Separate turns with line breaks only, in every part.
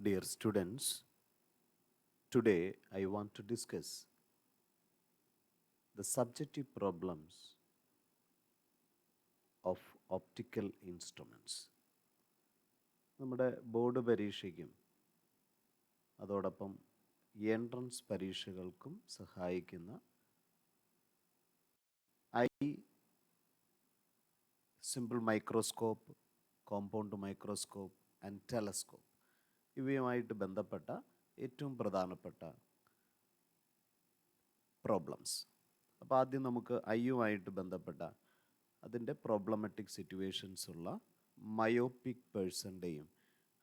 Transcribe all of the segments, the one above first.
Dear students, today I want to discuss the subjective problems of optical instruments. നമ്മുടെ board പരീക്ഷയ്ക്കും അതോടൊപ്പം entrance പരീക്ഷകൾക്കും സഹായിക്കുന്ന simple microscope, compound microscope and telescope ഇവയുമായിട്ട് ബന്ധപ്പെട്ട ഏറ്റവും പ്രധാനപ്പെട്ട പ്രോബ്ലംസ്. അപ്പോൾ ആദ്യം നമുക്ക് ഐയുമായിട്ട് ബന്ധപ്പെട്ട അതിൻ്റെ പ്രോബ്ലമാറ്റിക് സിറ്റുവേഷൻസ് ഉള്ള മയോപിക് പേഴ്സൻ്റെയും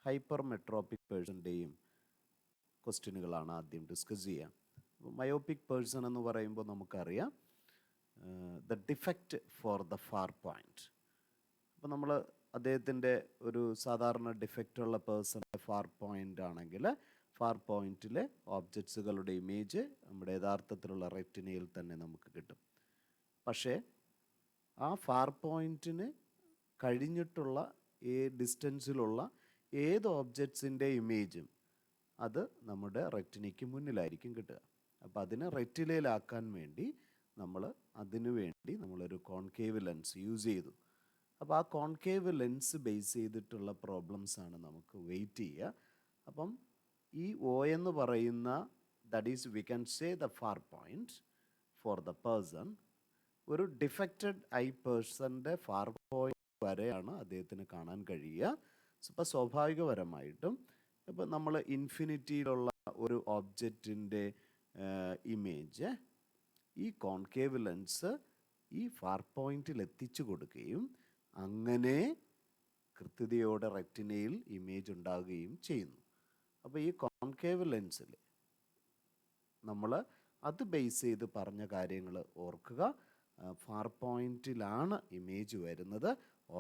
ഹൈപ്പർമെട്രോപ്പിക് പേഴ്സൻ്റെയും ക്വസ്റ്റ്യനുകളാണ് ആദ്യം ഡിസ്കസ് ചെയ്യുക. മയോപിക് പേഴ്സൺ എന്ന് പറയുമ്പോൾ നമുക്കറിയാം the defect for the far point. അപ്പോൾ നമ്മൾ അദ്ദേഹത്തിൻ്റെ ഒരു സാധാരണ ഡിഫക്റ്റ് ഉള്ള പേഴ്സൻ്റെ ഫാർ പോയിൻ്റ് ആണെങ്കിൽ ഫാർ പോയിൻറ്റിലെ ഓബ്ജക്ട്സുകളുടെ ഇമേജ് നമ്മുടെ യഥാർത്ഥത്തിലുള്ള റെറ്റിനയിൽ തന്നെ നമുക്ക് കിട്ടും. പക്ഷേ ആ ഫാർ പോയിൻറ്റിന് കഴിഞ്ഞിട്ടുള്ള ഡിസ്റ്റൻസിലുള്ള ഏത് ഓബ്ജക്ട്സിൻ്റെ ഇമേജും അത് നമ്മുടെ റെറ്റിനയ്ക്ക് മുന്നിലായിരിക്കും കിട്ടുക. അപ്പോൾ അതിനെ റെറ്റിനയിലാക്കാൻ വേണ്ടി നമ്മളൊരു കോൺകേവ് ലെൻസ് യൂസ് ചെയ്തു. അപ്പോൾ ആ കോൺകേവ് ലെൻസ് ബേസ് ചെയ്തിട്ടുള്ള പ്രോബ്ലംസാണ് നമുക്ക് വെയിറ്റ് ചെയ്യുക. അപ്പം ഈ ഒ എന്ന് പറയുന്ന that is V can say the far point for the person. ഒരു ഡിഫക്റ്റഡ് ഐ പേഴ്സൻ്റെ ഫാർ പോയിൻറ്റ് വരെയാണ് അദ്ദേഹത്തിന് കാണാൻ കഴിയുക. അപ്പോൾ സ്വാഭാവികപരമായിട്ടും ഇപ്പോൾ നമ്മൾ ഇൻഫിനിറ്റിയിലുള്ള ഒരു ഓബ്ജക്റ്റിൻ്റെ ഇമേജ് ഈ കോൺകേവ് ലെൻസ് ഈ ഫാർ പോയിൻറ്റിൽ എത്തിച്ചു കൊടുക്കുകയും അങ്ങനെ കൃത്യതയോടെ റെറ്റിനയിൽ ഇമേജ് ഉണ്ടാകുകയും ചെയ്യുന്നു. അപ്പോൾ ഈ കോൺകേവ് ലെൻസിൽ നമ്മൾ അത് ബേസ് ചെയ്ത് പറഞ്ഞ കാര്യങ്ങൾ ഓർക്കുക. ഫാർ പോയിൻറ്റിലാണ് ഇമേജ് വരുന്നത്,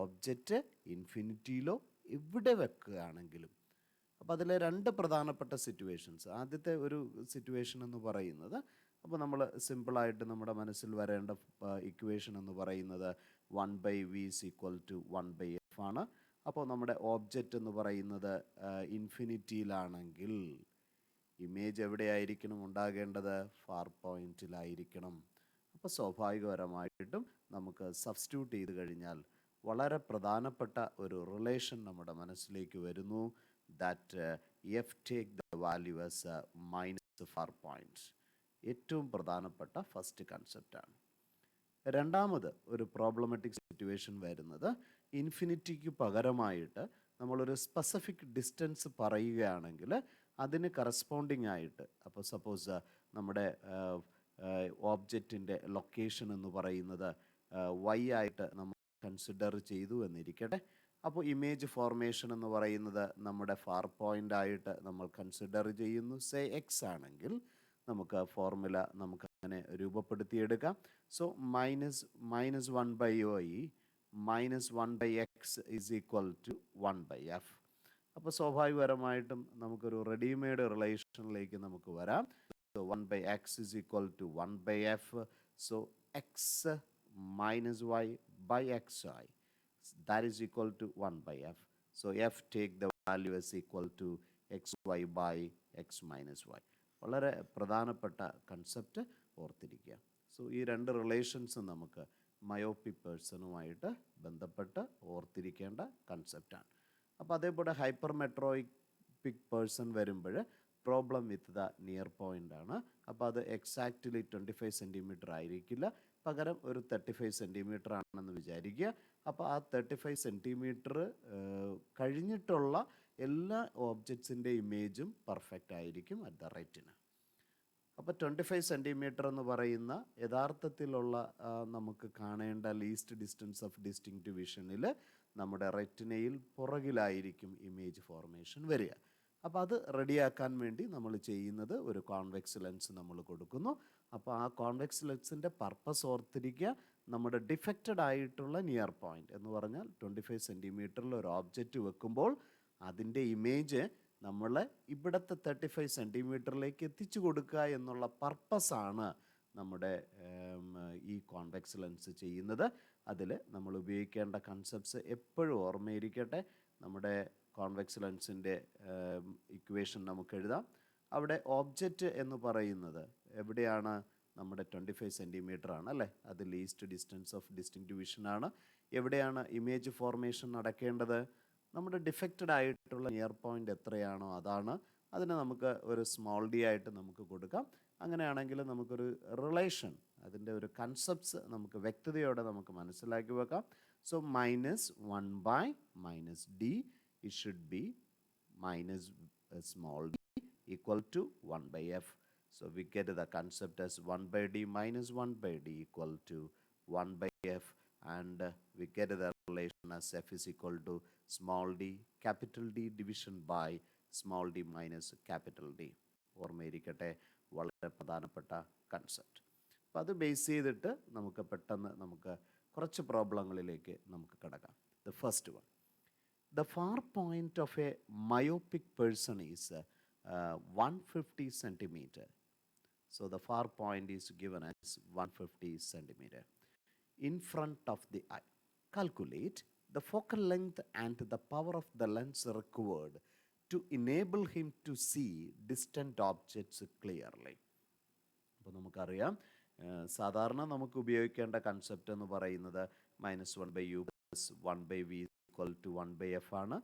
ഓബ്ജക്റ്റ് ഇൻഫിനിറ്റിയിലോ എവിടെ വെക്കുകയാണെങ്കിലും. അപ്പോൾ അതിലെ രണ്ട് പ്രധാനപ്പെട്ട സിറ്റുവേഷൻസ്. ആദ്യത്തെ ഒരു സിറ്റുവേഷൻ എന്ന് പറയുന്നത്, അപ്പോൾ നമ്മൾ സിമ്പിളായിട്ട് നമ്മുടെ മനസ്സിൽ വരേണ്ട ഇക്വേഷൻ എന്ന് പറയുന്നത് 1/v = 1/f ആണ്. അപ്പോൾ നമ്മുടെ ഓബ്ജക്റ്റ് എന്ന് പറയുന്നത് ഇൻഫിനിറ്റിയിലാണെങ്കിൽ ഇമേജ് എവിടെയായിരിക്കണം ഉണ്ടാകേണ്ടത്? ഫാർ പോയിൻറ്റിലായിരിക്കണം. അപ്പോൾ സ്വാഭാവികപരമായിട്ടും നമുക്ക് സബ്സ്റ്റിറ്റ്യൂട്ട് ചെയ്ത് കഴിഞ്ഞാൽ വളരെ പ്രധാനപ്പെട്ട ഒരു റിലേഷൻ നമ്മുടെ മനസ്സിലേക്ക് വരുന്നു. That F take the value as minus far point. ഏറ്റവും പ്രധാനപ്പെട്ട ഫസ്റ്റ് കൺസെപ്റ്റാണ്. രണ്ടാമത് ഒരു പ്രോബ്ലമാറ്റിക് സിറ്റുവേഷൻ വരുന്നത്, ഇൻഫിനിറ്റിക്ക് പകരമായിട്ട് നമ്മളൊരു സ്പെസിഫിക് ഡിസ്റ്റൻസ് പറയുകയാണെങ്കിൽ അതിന് കറസ്പോണ്ടിങ് ആയിട്ട്, അപ്പോൾ സപ്പോസ് നമ്മുടെ ഓബ്ജക്റ്റിൻ്റെ ലൊക്കേഷൻ എന്ന് പറയുന്നത് y ആയിട്ട് നമ്മൾ കൺസിഡർ ചെയ്തു എന്നിരിക്കട്ടെ. അപ്പോൾ ഇമേജ് ഫോർമേഷൻ എന്ന് പറയുന്നത് നമ്മുടെ ഫാർ പോയിൻ്റ് ആയിട്ട് നമ്മൾ കൺസിഡർ ചെയ്യുന്നു. സേ എക്സ് ആണെങ്കിൽ നമുക്ക് ഫോർമുല നമുക്ക് അങ്ങനെ രൂപപ്പെടുത്തിയെടുക്കാം. So -1/y -1/x = 1/f. അപ്പോൾ സ്വാഭാവികപരമായിട്ടും നമുക്കൊരു റെഡിമെയ്ഡ് റിലേഷനിലേക്ക് നമുക്ക് വരാം. So 1/x = 1/f. So x - y/xy that is equal to 1/f. So f take the value as equal to xy/x - y. വളരെ പ്രധാനപ്പെട്ട കൺസെപ്റ്റ് ഓർത്തിരിക്കുക. സോ ഈ രണ്ട് റിലേഷൻസും നമുക്ക് മയോപിക് പേഴ്സണുമായിട്ട് ബന്ധപ്പെട്ട് ഓർത്തിരിക്കേണ്ട കൺസെപ്റ്റാണ്. അപ്പോൾ അതേപോലെ ഹൈപ്പർമെട്രോപിക് പേഴ്സൺ വരുമ്പോൾ problem with the near point ആണ്. അപ്പോൾ അത് എക്സാക്റ്റ്ലി 25 സെൻറ്റിമീറ്റർ ആയിരിക്കില്ല, പകരം ഒരു 35 സെൻറ്റിമീറ്റർ ആണെന്ന് വിചാരിക്കുക. അപ്പോൾ ആ 35 സെൻറ്റിമീറ്റർ കഴിഞ്ഞിട്ടുള്ള എല്ലാ ഓബ്ജക്ട്സിൻ്റെ ഇമേജും പെർഫെക്റ്റ് ആയിരിക്കും അറ്റ് ദ റെറ്റിന. അപ്പോൾ 25 സെൻറ്റിമീറ്റർ എന്ന് പറയുന്ന യഥാർത്ഥത്തിലുള്ള നമുക്ക് കാണേണ്ട ലീസ്റ്റ് ഡിസ്റ്റൻസ് ഓഫ് ഡിസ്റ്റിങ്ക്റ്റ് വിഷനിൽ നമ്മുടെ റെറ്റിനയിൽ പുറകിലായിരിക്കും ഇമേജ് ഫോർമേഷൻ വരിക. അപ്പോൾ അത് റെഡിയാക്കാൻ വേണ്ടി നമ്മൾ ചെയ്യുന്നത് ഒരു കോൺവെക്സ് ലെൻസ് നമ്മൾ കൊടുക്കുന്നു. അപ്പോൾ ആ കോൺവെക്സ് ലെൻസിൻ്റെ പർപ്പസ് ഓർത്തിരിക്കുക. നമ്മുടെ ഡിഫക്റ്റഡ് ആയിട്ടുള്ള നിയർ പോയിൻ്റ് എന്ന് പറഞ്ഞാൽ 25 സെൻറ്റിമീറ്ററിൽ ഒരു ഓബ്ജക്റ്റ് വെക്കുമ്പോൾ അതിൻ്റെ ഇമേജ് നമ്മൾ ഇവിടുത്തെ 35 സെൻറ്റിമീറ്ററിലേക്ക് എത്തിച്ചു കൊടുക്കുക എന്നുള്ള പർപ്പസാണ് നമ്മുടെ ഈ കോൺവെക്സ് ലെൻസ് ചെയ്യുന്നത്. അതിൽ നമ്മൾ ഉപയോഗിക്കേണ്ട കൺസെപ്റ്റ്സ് എപ്പോഴും ഓർമ്മയിരിക്കട്ടെ. നമ്മുടെ കോൺവെക്സ് ലെൻസിൻ്റെ ഇക്വേഷൻ നമുക്ക് എഴുതാം. അവിടെ ഓബ്ജക്റ്റ് എന്ന് പറയുന്നത് എവിടെയാണ്? നമ്മുടെ 25 സെൻറ്റിമീറ്റർ ആണ് അല്ലേ? അത് least distance of distinct vision ആണ്. എവിടെയാണ് ഇമേജ് ഫോർമേഷൻ നടക്കേണ്ടത്? നമ്മുടെ ഡിഫക്റ്റഡ് ആയിട്ടുള്ള നിയർ പോയിൻ്റ് എത്രയാണോ അതാണ്. അതിനെ നമുക്ക് ഒരു സ്മോൾ ഡി ആയിട്ട് നമുക്ക് കൊടുക്കാം. അങ്ങനെയാണെങ്കിൽ നമുക്കൊരു റിലേഷൻ, അതിൻ്റെ ഒരു കൺസെപ്റ്റ്സ് നമുക്ക് വ്യക്തതയോടെ നമുക്ക് മനസ്സിലാക്കി വെക്കാം. So -1/-d, it should be minus small d equal to 1/f. So we get the concept as 1/d minus 1/d equal to 1/f, and we get the relation as f is equal to small d capital D division by small d minus capital D. ഓർമ്മയിരിക്കട്ടെ, വളരെ പ്രധാനപ്പെട്ട concept. അപ്പോൾ അത് base ചെയ്തിട്ട് നമുക്ക് പെട്ടെന്ന് നമുക്ക് കുറച്ച് പ്രോബ്ലങ്ങളിലേക്ക് നമുക്ക് കടക്കാം. The first one, the far point of a myopic person is 150 centimeter. So the far point is given as 150 centimeter in front of the eye. Calculate the focal length and the power of the lens required to enable him to see distant objects clearly. അപ്പോൾ നമുക്കറിയാം, സാധാരണ നമുക്ക് ഉപയോഗിക്കേണ്ട concept എന്ന് പറയുന്നത് -1/u + 1/v = 1/f ആണ്.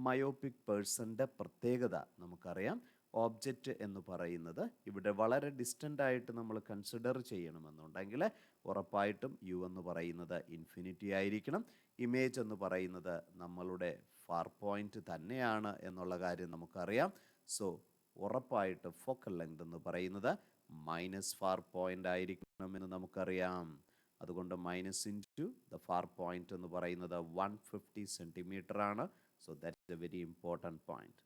Myopic പേഴ്സൻ്റെ പ്രത്യേകത നമുക്കറിയാം. ഓബ്ജക്റ്റ് എന്ന് പറയുന്നത് ഇവിടെ വളരെ ഡിസ്റ്റൻ്റ് ആയിട്ട് നമ്മൾ കൺസിഡർ ചെയ്യണമെന്നുണ്ടെങ്കിൽ ഉറപ്പായിട്ടും യു എന്ന് പറയുന്നത് ഇൻഫിനിറ്റി ആയിരിക്കണം. ഇമേജ് എന്ന് പറയുന്നത് നമ്മളുടെ ഫാർ പോയിൻ്റ് തന്നെയാണ് എന്നുള്ള കാര്യം നമുക്കറിയാം. സോ ഉറപ്പായിട്ട് ഫോക്കൽ ലെങ്ത് എന്ന് പറയുന്നത് മൈനസ് ഫാർ പോയിൻ്റ് ആയിരിക്കണമെന്ന് നമുക്കറിയാം. അതുകൊണ്ട് minus into the far point എന്ന് പറയുന്നത് 150 സെൻറ്റിമീറ്റർ ആണ്. So that is a very important point.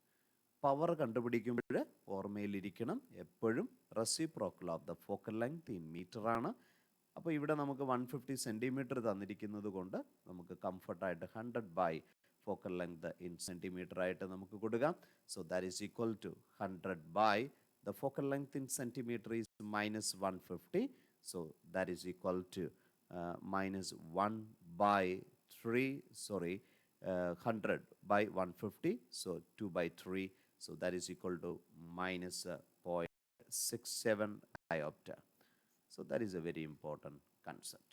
Power കണ്ടുപിടിക്കുമ്പോൾ ഓർമ്മയിലിരിക്കണം, എപ്പോഴും reciprocal of the focal length in metre ആണ്. അപ്പോൾ ഇവിടെ നമുക്ക് 150 സെൻറ്റിമീറ്റർ തന്നിരിക്കുന്നത് കൊണ്ട് നമുക്ക് കംഫർട്ടായിട്ട് 100 ഫോക്കൽ ലെങ്ത് ഇൻ സെൻറ്റിമീറ്റർ ആയിട്ട് നമുക്ക് കൊടുക്കാം. So that is equal to 100 the focal length in centimeter is -150. So that is equal to -100/150. So 2/3. So that is equal to -0.67 diopter. So that is a very important concept.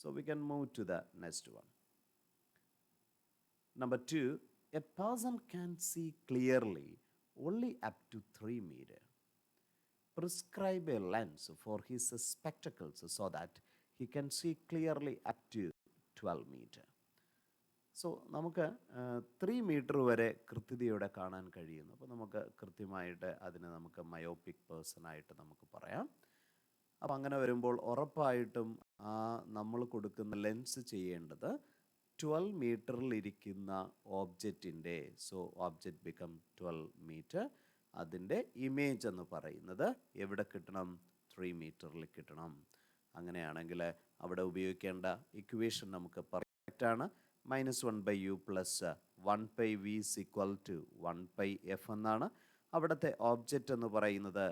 So we can move to the next one. Number 2, a person can see clearly only up to 3 meters. Prescribe a lens for his spectacles so that he can see clearly up to 12 meters. So നമുക്ക് 3 metre വരെ കൃത്യതയോടെ കാണാൻ കഴിയുന്നു. അപ്പോൾ നമുക്ക് കൃത്യമായിട്ട് അതിനെ നമുക്ക് മയോപിക് പേഴ്സണായിട്ട് നമുക്ക് പറയാം. അപ്പോൾ അങ്ങനെ വരുമ്പോൾ ഉറപ്പായിട്ടും നമ്മൾ കൊടുക്കുന്ന ലെൻസ് ചെയ്യേണ്ടത് 12 മീറ്ററിലിരിക്കുന്ന ഓബ്ജക്റ്റിൻ്റെ, സോ ഓബ്ജക്റ്റ് ബിക്കം 12 മീറ്റർ, അതിൻ്റെ ഇമേജ് എന്ന് പറയുന്നത് എവിടെ കിട്ടണം? 3 മീറ്ററിൽ കിട്ടണം. അങ്ങനെയാണെങ്കിൽ അവിടെ ഉപയോഗിക്കേണ്ട ഇക്വേഷൻ നമുക്ക് പെർഫെക്റ്റാണ്. -1/u + 1/v = 1/f എന്നാണ്. അവിടുത്തെ ഓബ്ജക്റ്റ് എന്ന് പറയുന്നത്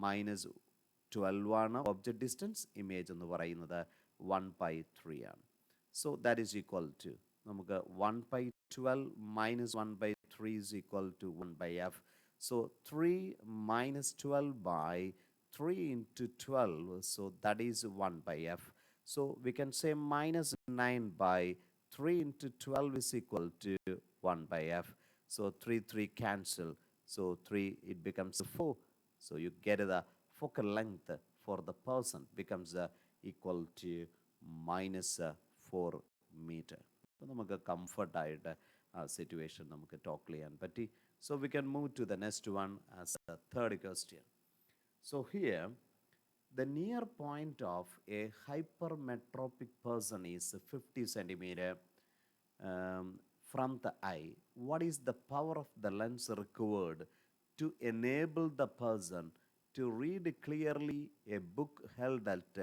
-12 ആണ് ഓബ്ജക്റ്റ് ഡിസ്റ്റൻസ്. ഇമേജ് എന്ന് പറയുന്നത് 1/3 ആണ്. So that is equal to നമുക്ക് 1/12 - 1/3 is equal to 1/f. So 3 - 12/3 into 12, so that is 1/f. So we can say -9/3 into 12 is equal to 1/f. So 3 cancel. So 3, it becomes 4. So you get the focal length for the person becomes equal to -4 meter. അപ്പോൾ നമുക്ക് കംഫർട്ടായിട്ട് ആ situation നമുക്ക് ടോക്കിൾ ചെയ്യാൻ പറ്റി. So we can move to the next one as a third question. So here, the near point of a hypermetropic person is 50 centimeter from the eye. What is the power of the lens required to enable the person to read clearly a book held at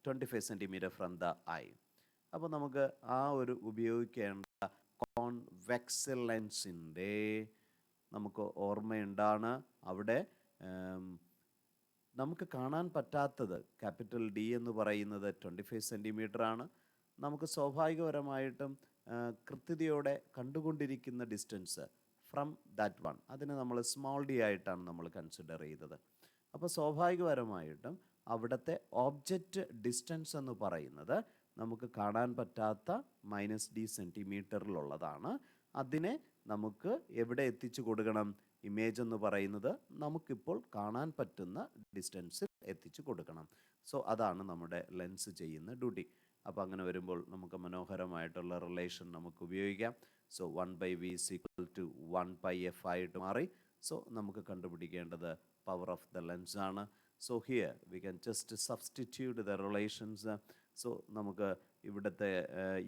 25 centimeter from the eye? അപ്പോൾ നമുക്ക് ആ ഒരു ഉപയോഗിക്കേണ്ട convex ലെൻസിൻ്റെ നമുക്ക് ഓർമ്മയുണ്ടാണ്. അവിടെ നമുക്ക് കാണാൻ പറ്റാത്തത് ക്യാപിറ്റൽ ഡി എന്ന് പറയുന്നത് 25 സെൻറ്റിമീറ്റർ ആണ്. നമുക്ക് സ്വാഭാവികപരമായിട്ടും കൃത്യതയോടെ കണ്ടുകൊണ്ടിരിക്കുന്ന ഡിസ്റ്റൻസ് ഫ്രം ദാറ്റ് വൺ, അതിനെ നമ്മൾ സ്മോൾ ഡി ആയിട്ടാണ് നമ്മൾ കൺസിഡർ ചെയ്തത്. അപ്പോൾ സ്വാഭാവികപരമായിട്ടും അവിടുത്തെ ഓബ്ജക്റ്റ് ഡിസ്റ്റൻസ് എന്ന് പറയുന്നത് നമുക്ക് കാണാൻ പറ്റാത്ത -d സെൻറ്റിമീറ്ററിലുള്ളതാണ്. അതിനെ നമുക്ക് എവിടെ എത്തിച്ചു കൊടുക്കണം? ഇമേജ് എന്ന് പറയുന്നത് നമുക്കിപ്പോൾ കാണാൻ പറ്റുന്ന ഡിസ്റ്റൻസിൽ എത്തിച്ചു കൊടുക്കണം. സോ അതാണ് നമ്മുടെ ലെൻസ് ചെയ്യുന്ന ഡ്യൂട്ടി. അപ്പോൾ അങ്ങനെ വരുമ്പോൾ നമുക്ക് മനോഹരമായിട്ടുള്ള റിലേഷൻ നമുക്ക് ഉപയോഗിക്കാം. സോ 1/v = 1/f ആയിട്ട് മാറി. സോ നമുക്ക് കണ്ടുപിടിക്കേണ്ടത് പവർ ഓഫ് ദ ലെൻസ് ആണ്. So here we can just substitute the relations. So നമുക്ക് ഇവിടുത്തെ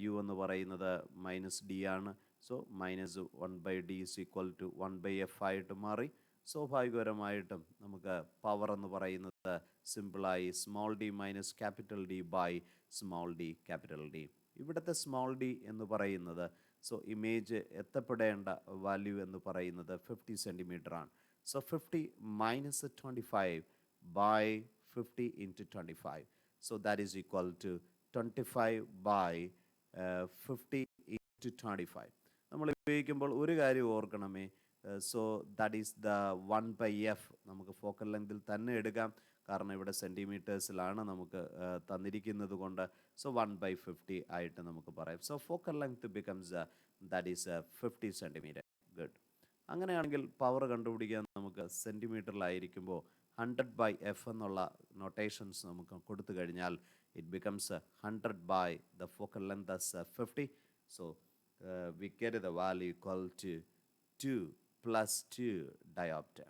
u എന്ന് പറയുന്നത് -d ആണ്. സോ -1/d = 1/f ആയിട്ട് മാറി. സ്വാഭാവികപരമായിട്ടും നമുക്ക് പവർ എന്ന് പറയുന്നത് സിമ്പിളായി d - D by d D. ഇവിടുത്തെ d എന്ന് പറയുന്നത് ഇമേജ് എത്തപ്പെടേണ്ട വാല്യൂ എന്ന് പറയുന്നത് 50 സെൻറ്റിമീറ്റർ ആണ്. 50 - 25 by 50 × 25. That is equal to 25 by 50 × 25. നമ്മൾ ഉപയോഗിക്കുമ്പോൾ ഒരു കാര്യം ഓർക്കണമേ. That is the 1/f. നമുക്ക് ഫോക്കൽ ലെങ്തിൽ തന്നെ എടുക്കാം, കാരണം ഇവിടെ സെൻറ്റിമീറ്റേഴ്സിലാണ് നമുക്ക് തന്നിരിക്കുന്നത് കൊണ്ട്. 1/50 ആയിട്ട് നമുക്ക് പറയാം. Focal length becomes that is 50 centimetre. Good. അങ്ങനെയാണെങ്കിൽ പവർ കണ്ടുപിടിക്കാൻ നമുക്ക് സെൻറ്റിമീറ്ററിലായിരിക്കുമ്പോൾ 100/f എന്നുള്ള നൊട്ടേഷൻസ് നമുക്ക് കൊടുത്തു കഴിഞ്ഞാൽ it becomes 100 by the focal length as 50. We get the value equal to 2 + 2 diopter.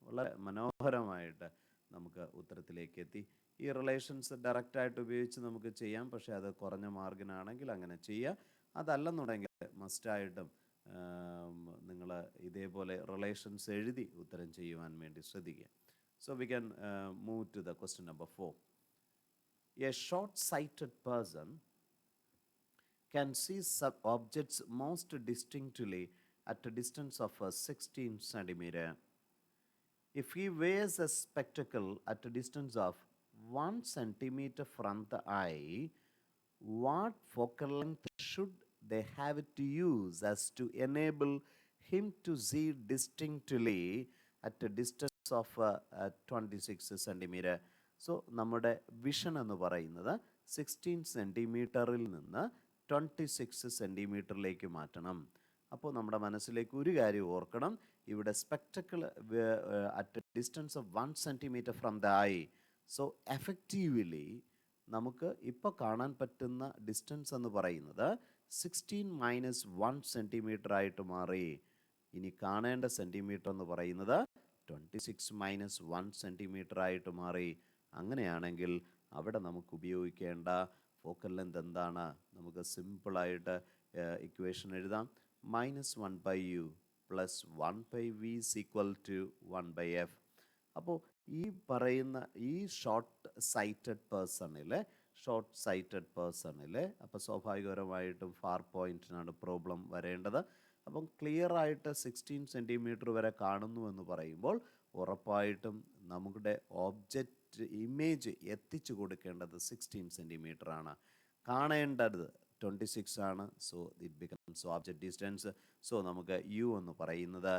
വളരെ മനോഹരമായിട്ട് നമുക്ക് ഉത്തരത്തിലേക്ക് എത്തി. ഈ റിലേഷൻസ് ഡയറക്റ്റായിട്ട് ഉപയോഗിച്ച് നമുക്ക് ചെയ്യാം, പക്ഷേ അത് കുറഞ്ഞ മാർഗിനാണെങ്കിൽ അങ്ങനെ ചെയ്യുക. അതല്ലെന്നുണ്ടെങ്കിൽ മസ്റ്റായിട്ടും നിങ്ങൾ ഇതേപോലെ റിലേഷൻസ് എഴുതി ഉത്തരം ചെയ്യുവാൻ വേണ്ടി ശ്രദ്ധിക്കുക. So we can move to the question number 4. A short-sighted person can see objects most distinctly at a distance of 16 centimeter. If he wears a spectacle at a distance of 1 centimeter from the eye, what focal length should they have to use as to enable him to see distinctly at a distance of 26 centimeter? So നമ്മുടെ vision എന്ന് പറയുന്നത് 16 സെൻറ്റിമീറ്ററിൽ നിന്ന് 26 സെൻറ്റിമീറ്ററിലേക്ക് മാറ്റണം. അപ്പോൾ നമ്മുടെ മനസ്സിലേക്ക് ഒരു കാര്യം ഓർക്കണം. ഇവിടെ spectacle at distance of 1 centimetre from the I. So effectively നമുക്ക് ഇപ്പോൾ കാണാൻ പറ്റുന്ന ഡിസ്റ്റൻസ് എന്ന് പറയുന്നത് 16 - 1 സെൻറ്റിമീറ്റർ ആയിട്ട് മാറി. ഇനി കാണേണ്ട സെൻറ്റിമീറ്റർ എന്ന് പറയുന്നത് 26 - 1 സെൻറ്റിമീറ്റർ ആയിട്ട് മാറി. അങ്ങനെയാണെങ്കിൽ അവിടെ നമുക്ക് ഉപയോഗിക്കേണ്ട ഫോക്കൽ ലെങ്ത് എന്താണ്? നമുക്ക് സിമ്പിളായിട്ട് ഇക്വേഷൻ എഴുതാം. -1/u + 1/v = 1/f. അപ്പോൾ ഈ പറയുന്ന ഈ ഷോർട്ട് സൈറ്റഡ് പേഴ്സണിൽ അപ്പോൾ സ്വാഭാവികപരമായിട്ടും ഫാർ പോയിൻറ്റിനാണ് പ്രോബ്ലം വരേണ്ടത്. അപ്പം ക്ലിയറായിട്ട് 16 സെൻറ്റിമീറ്റർ വരെ കാണുന്നു എന്ന് പറയുമ്പോൾ ഉറപ്പായിട്ടും നമ്മുടെ ഓബ്ജക്റ്റ് ഇമേജ് എത്തിച്ചു കൊടുക്കേണ്ടത് 16 സെൻറ്റിമീറ്റർ ആണ്. കാണേണ്ടത് 26 ആണ്. So it becomes object distance. So നമുക്ക് u എന്ന് പറയുന്നത്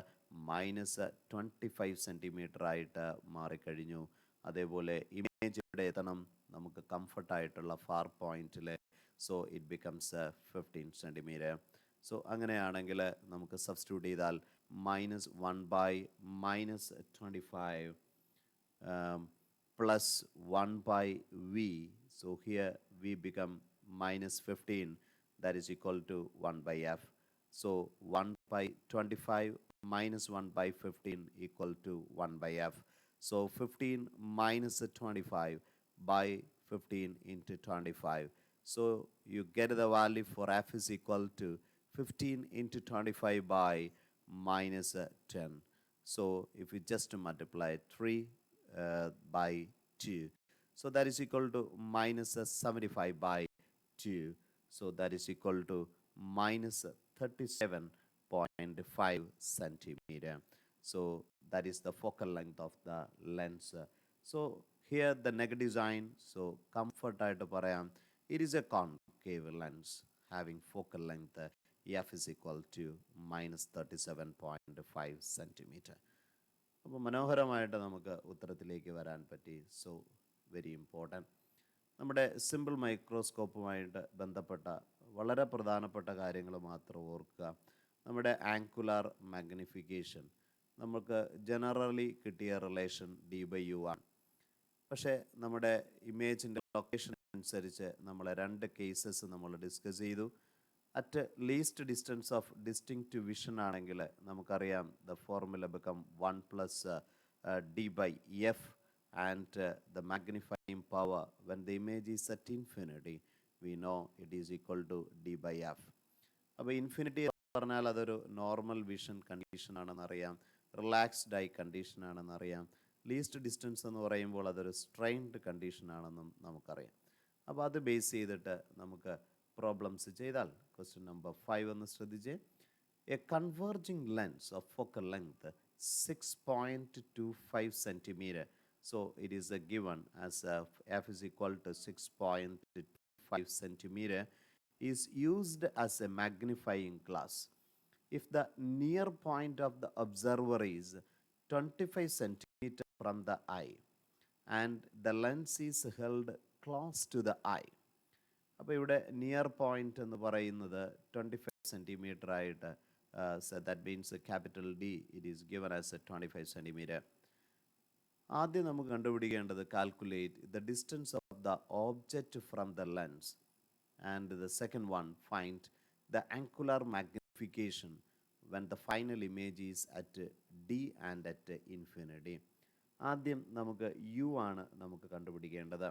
-25 സെൻറ്റിമീറ്റർ ആയിട്ട് മാറിക്കഴിഞ്ഞു. അതേപോലെ ഇമേജ് എവിടെ എത്തണം? നമുക്ക് കംഫർട്ടായിട്ടുള്ള ഫാർ പോയിൻറ്റിൽ. So it becomes 15 centimetre. So അങ്ങനെയാണെങ്കിൽ നമുക്ക് സബ്സ്റ്റിറ്റ്യൂട്ട് ചെയ്താൽ -1/-25 plus 1/v. So here v become -15, that is equal to 1/f. So 1/25 minus 1/15 equal to 1/f. So 15 minus 25 by 15 into 25. So you get the value for f is equal to 15 into 25 by -10. So if we just multiply 3 by 2, so that is equal to -75 by 2. So that is equal to -37.5 centimeter. So that is the focal length of the lens. So here the negative sign. So comfort ആയിട്ട് പറയാം, it is a concave lens. having focal length f is equal to minus 37.5 centimeter. അപ്പോൾ മനോഹരമായിട്ട് നമുക്ക് ഉത്തരത്തിലേക്ക് വരാൻ പറ്റി. So very important. നമ്മുടെ simple മൈക്രോസ്കോപ്പുമായിട്ട് ബന്ധപ്പെട്ട വളരെ പ്രധാനപ്പെട്ട കാര്യങ്ങൾ മാത്രം ഓർക്കുക. നമ്മുടെ ആങ്കുലാർ മാഗ്നിഫിക്കേഷൻ നമുക്ക് ജനറലി കിട്ടിയ റിലേഷൻ d/u ആണ്. പക്ഷേ നമ്മുടെ ഇമേജിൻ്റെ ലൊക്കേഷൻ അനുസരിച്ച് നമ്മൾ 2 കേസസ് നമ്മൾ ഡിസ്കസ് ചെയ്തു. At least distance of distinct vision ആണെങ്കിൽ നമുക്കറിയാം the formula become 1 + d/f and the magnifying power when the image is at infinity we know it is equal to d/f. അപ്പോൾ ഇൻഫിനിറ്റി പറഞ്ഞാൽ അതൊരു normal vision കണ്ടീഷനാണെന്നറിയാം, relaxed eye കണ്ടീഷനാണെന്നറിയാം. Least distance എന്ന് പറയുമ്പോൾ അതൊരു സ്ട്രെയിൻഡ് കണ്ടീഷനാണെന്നും നമുക്കറിയാം. അപ്പോൾ അത് ബേസ് ചെയ്തിട്ട് നമുക്ക് പ്രോബ്ലംസ് ചെയ്താൽ ക്വസ്റ്റ്യൻ നമ്പർ 5 ഒന്ന് ശ്രദ്ധിച്ചേ. A converging lens of focal length 6.25 centimeter. So it is given as f is equal to 6.25 centimeter is used as a magnifying glass if the near point of the observer is 25 centimeter from the eye and the lens is held close to the eye. അപ്പോൾ ഇവിടെ near point എന്ന് പറയുന്നത് 25 centimetre ആയിട്ട്, that means capital D it is given as 25 centimetre. ആദ്യം നമുക്ക് കണ്ടുപിടിക്കേണ്ടത് calculate the distance of the object from the lens and the second one find the angular magnification when the final image is at D and at infinity. ആദ്യം നമുക്ക് U ആണ് നമുക്ക് കണ്ടുപിടിക്കേണ്ടത്.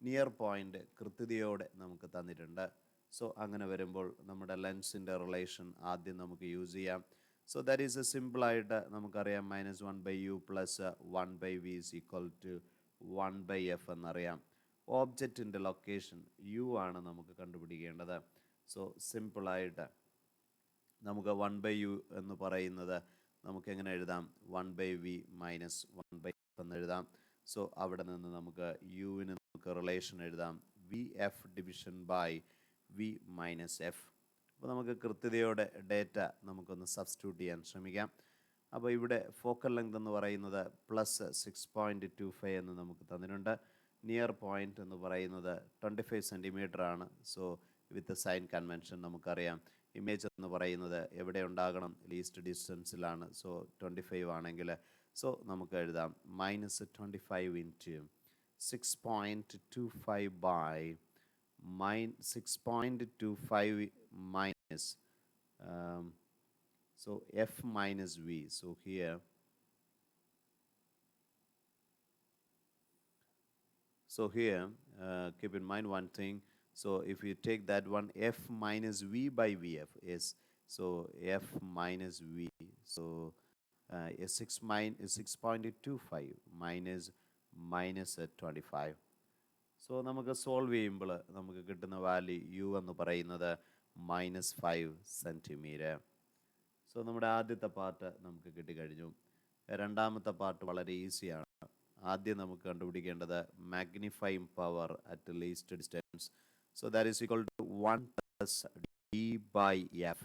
Near point കൃത്യതയോടെ നമുക്ക് തന്നിട്ടുണ്ട്. സോ അങ്ങനെ വരുമ്പോൾ നമ്മുടെ ലെൻസിൻ്റെ റിലേഷൻ ആദ്യം നമുക്ക് യൂസ് ചെയ്യാം. സോ ദാറ്റ് ഈസ് എ സിമ്പിളായിട്ട് നമുക്കറിയാം -1/u + 1/v is equal to 1/f എന്നറിയാം. ഓബ്ജക്റ്റിൻ്റെ ലൊക്കേഷൻ യു ആണ് നമുക്ക് കണ്ടുപിടിക്കേണ്ടത്. സോ സിമ്പിളായിട്ട് നമുക്ക് 1/u എന്ന് പറയുന്നത് നമുക്ക് എങ്ങനെ എഴുതാം, 1/v - 1/f എന്ന് എഴുതാം. സോ അവിടെ നിന്ന് നമുക്ക് യുവിന് നമുക്ക് റിലേഷൻ എഴുതാം vf division by v - f. അപ്പോൾ നമുക്ക് കൃത്യതയോടെ ഡേറ്റ നമുക്കൊന്ന് സബ്സ്റ്റിറ്റ്യൂട്ട് ചെയ്യാൻ ശ്രമിക്കാം. അപ്പോൾ ഇവിടെ ഫോക്കൽ ലെങ്ത് എന്ന് പറയുന്നത് +6.25 എന്ന് നമുക്ക് തന്നിട്ടുണ്ട്. നിയർ പോയിൻ്റ് എന്ന് പറയുന്നത് 25 സെൻറ്റിമീറ്റർ ആണ്. സോ വിത്ത് സൈൻ കൺവെൻഷൻ നമുക്കറിയാം ഇമേജ് എന്ന് പറയുന്നത് എവിടെ ഉണ്ടാകണം, ലീസ്റ്റ് ഡിസ്റ്റൻസിലാണ്. സോ 25 ആണെങ്കിൽ സോ നമുക്ക് എഴുതാം -25 into 6.25 by 6.25 minus so f minus v. So here keep in mind one thing. So if you take that one, f minus v by vf is so f minus v. So 6.25 minus 25. So നമുക്ക് solve ചെയ്യുമ്പോൾ നമുക്ക് കിട്ടുന്ന value U എന്ന് പറയുന്നത് -5 centimetre. So നമ്മുടെ ആദ്യത്തെ part നമുക്ക് കിട്ടിക്കഴിഞ്ഞു. രണ്ടാമത്തെ പാർട്ട് വളരെ ഈസിയാണ്. ആദ്യം നമുക്ക് കണ്ടുപിടിക്കേണ്ടത് magnifying power at least distance. So that is equal to 1 + d/f.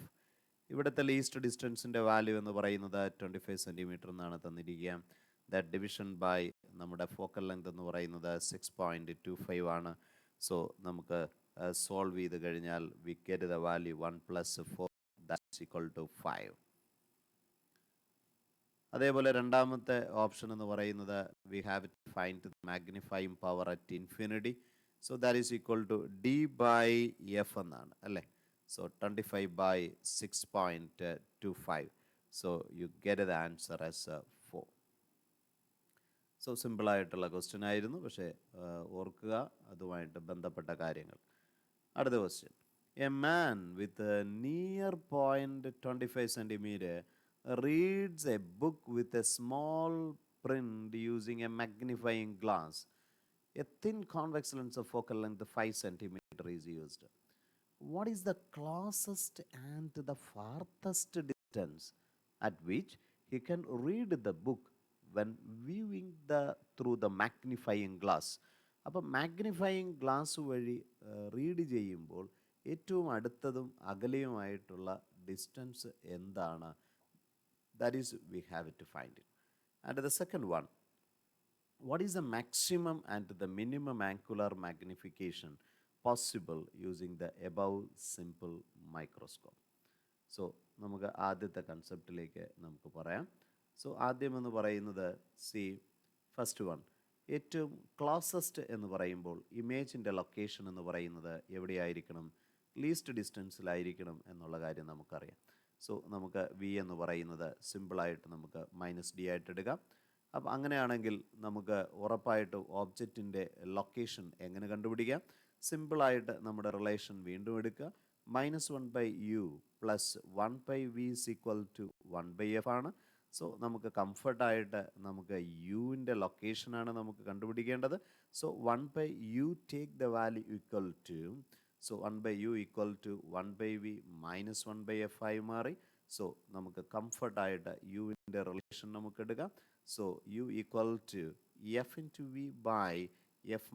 ഇവിടുത്തെ ലീസ്റ്റ് ഡിസ്റ്റൻസിൻ്റെ വാല്യൂ എന്ന് പറയുന്നത് 25 സെൻറ്റിമീറ്റർ എന്നാണ് തന്നിരിക്കുക. ദാറ്റ് ഡിവിഷൻ ബൈ നമ്മുടെ ഫോക്കൽ ലെങ്ത് എന്ന് പറയുന്നത് 6.25 ആണ്. സോ നമുക്ക് സോൾവ് ചെയ്ത് കഴിഞ്ഞാൽ we get the value 1 + 4 that's equal to 5. അതേപോലെ രണ്ടാമത്തെ ഓപ്ഷൻ എന്ന് പറയുന്നത് we have to find the magnifying power at infinity. So that is equal to d/f എന്നാണ് അല്ലേ. So 25 by 6.25. So you get the answer as 4. So സിമ്പിളായിട്ടുള്ള question ആയിരുന്നു, പക്ഷേ ഓർക്കുക അതുമായിട്ട് ബന്ധപ്പെട്ട കാര്യങ്ങൾ. അടുത്ത question. A man with near point 25 centimetre reads a book with a small print using a magnifying glass. A thin convex lens of focal length 5 centimeter is used. What is the closest and the farthest distance at which he can read the book when viewing through the magnifying glass? അപ്പോൾ magnifying glass വഴി read ചെയ്യുമ്പോൾ ഏറ്റവും അടുത്തതും അകലെയുമായിട്ടുള്ള distance എന്താണ്? That is, we have to find it. And the second one, what is the maximum and the minimum angular magnification possible using the above simple microscope? So നമുക്ക് ആദ്യത്തെ കൺസെപ്റ്റിലേക്ക് നമുക്ക് പറയാം. So ആദ്യമെന്ന് പറയുന്നത് ഫസ്റ്റ് വൺ, ഏറ്റവും closest എന്ന് പറയുമ്പോൾ ഇമേജിൻ്റെ location എന്ന് പറയുന്നത് എവിടെയായിരിക്കണം? ലീസ്റ്റ് ഡിസ്റ്റൻസിലായിരിക്കണം എന്നുള്ള കാര്യം നമുക്കറിയാം. സോ നമുക്ക് വി എന്ന് പറയുന്നത് സിമ്പിളായിട്ട് നമുക്ക് -d ആയിട്ട് എടുക്കാം. അപ്പം അങ്ങനെയാണെങ്കിൽ നമുക്ക് ഉറപ്പായിട്ട് ഓബ്ജക്റ്റിൻ്റെ ലൊക്കേഷൻ എങ്ങനെ കണ്ടുപിടിക്കാം? സിമ്പിളായിട്ട് നമ്മുടെ റിലേഷൻ വീണ്ടും എടുക്കുക. -1/u + 1/v = 1/f ആണ്. സോ നമുക്ക് കംഫർട്ടായിട്ട് നമുക്ക് യുവിൻ്റെ ലൊക്കേഷനാണ് നമുക്ക് കണ്ടുപിടിക്കേണ്ടത്. So 1/u take the value equal to, so 1/u = 1/v - 1/f ആയി മാറി. സോ നമുക്ക് കംഫർട്ടായിട്ട് യുവിൻ്റെ റിലേഷൻ നമുക്ക് എടുക്കാം. So u = f × v / f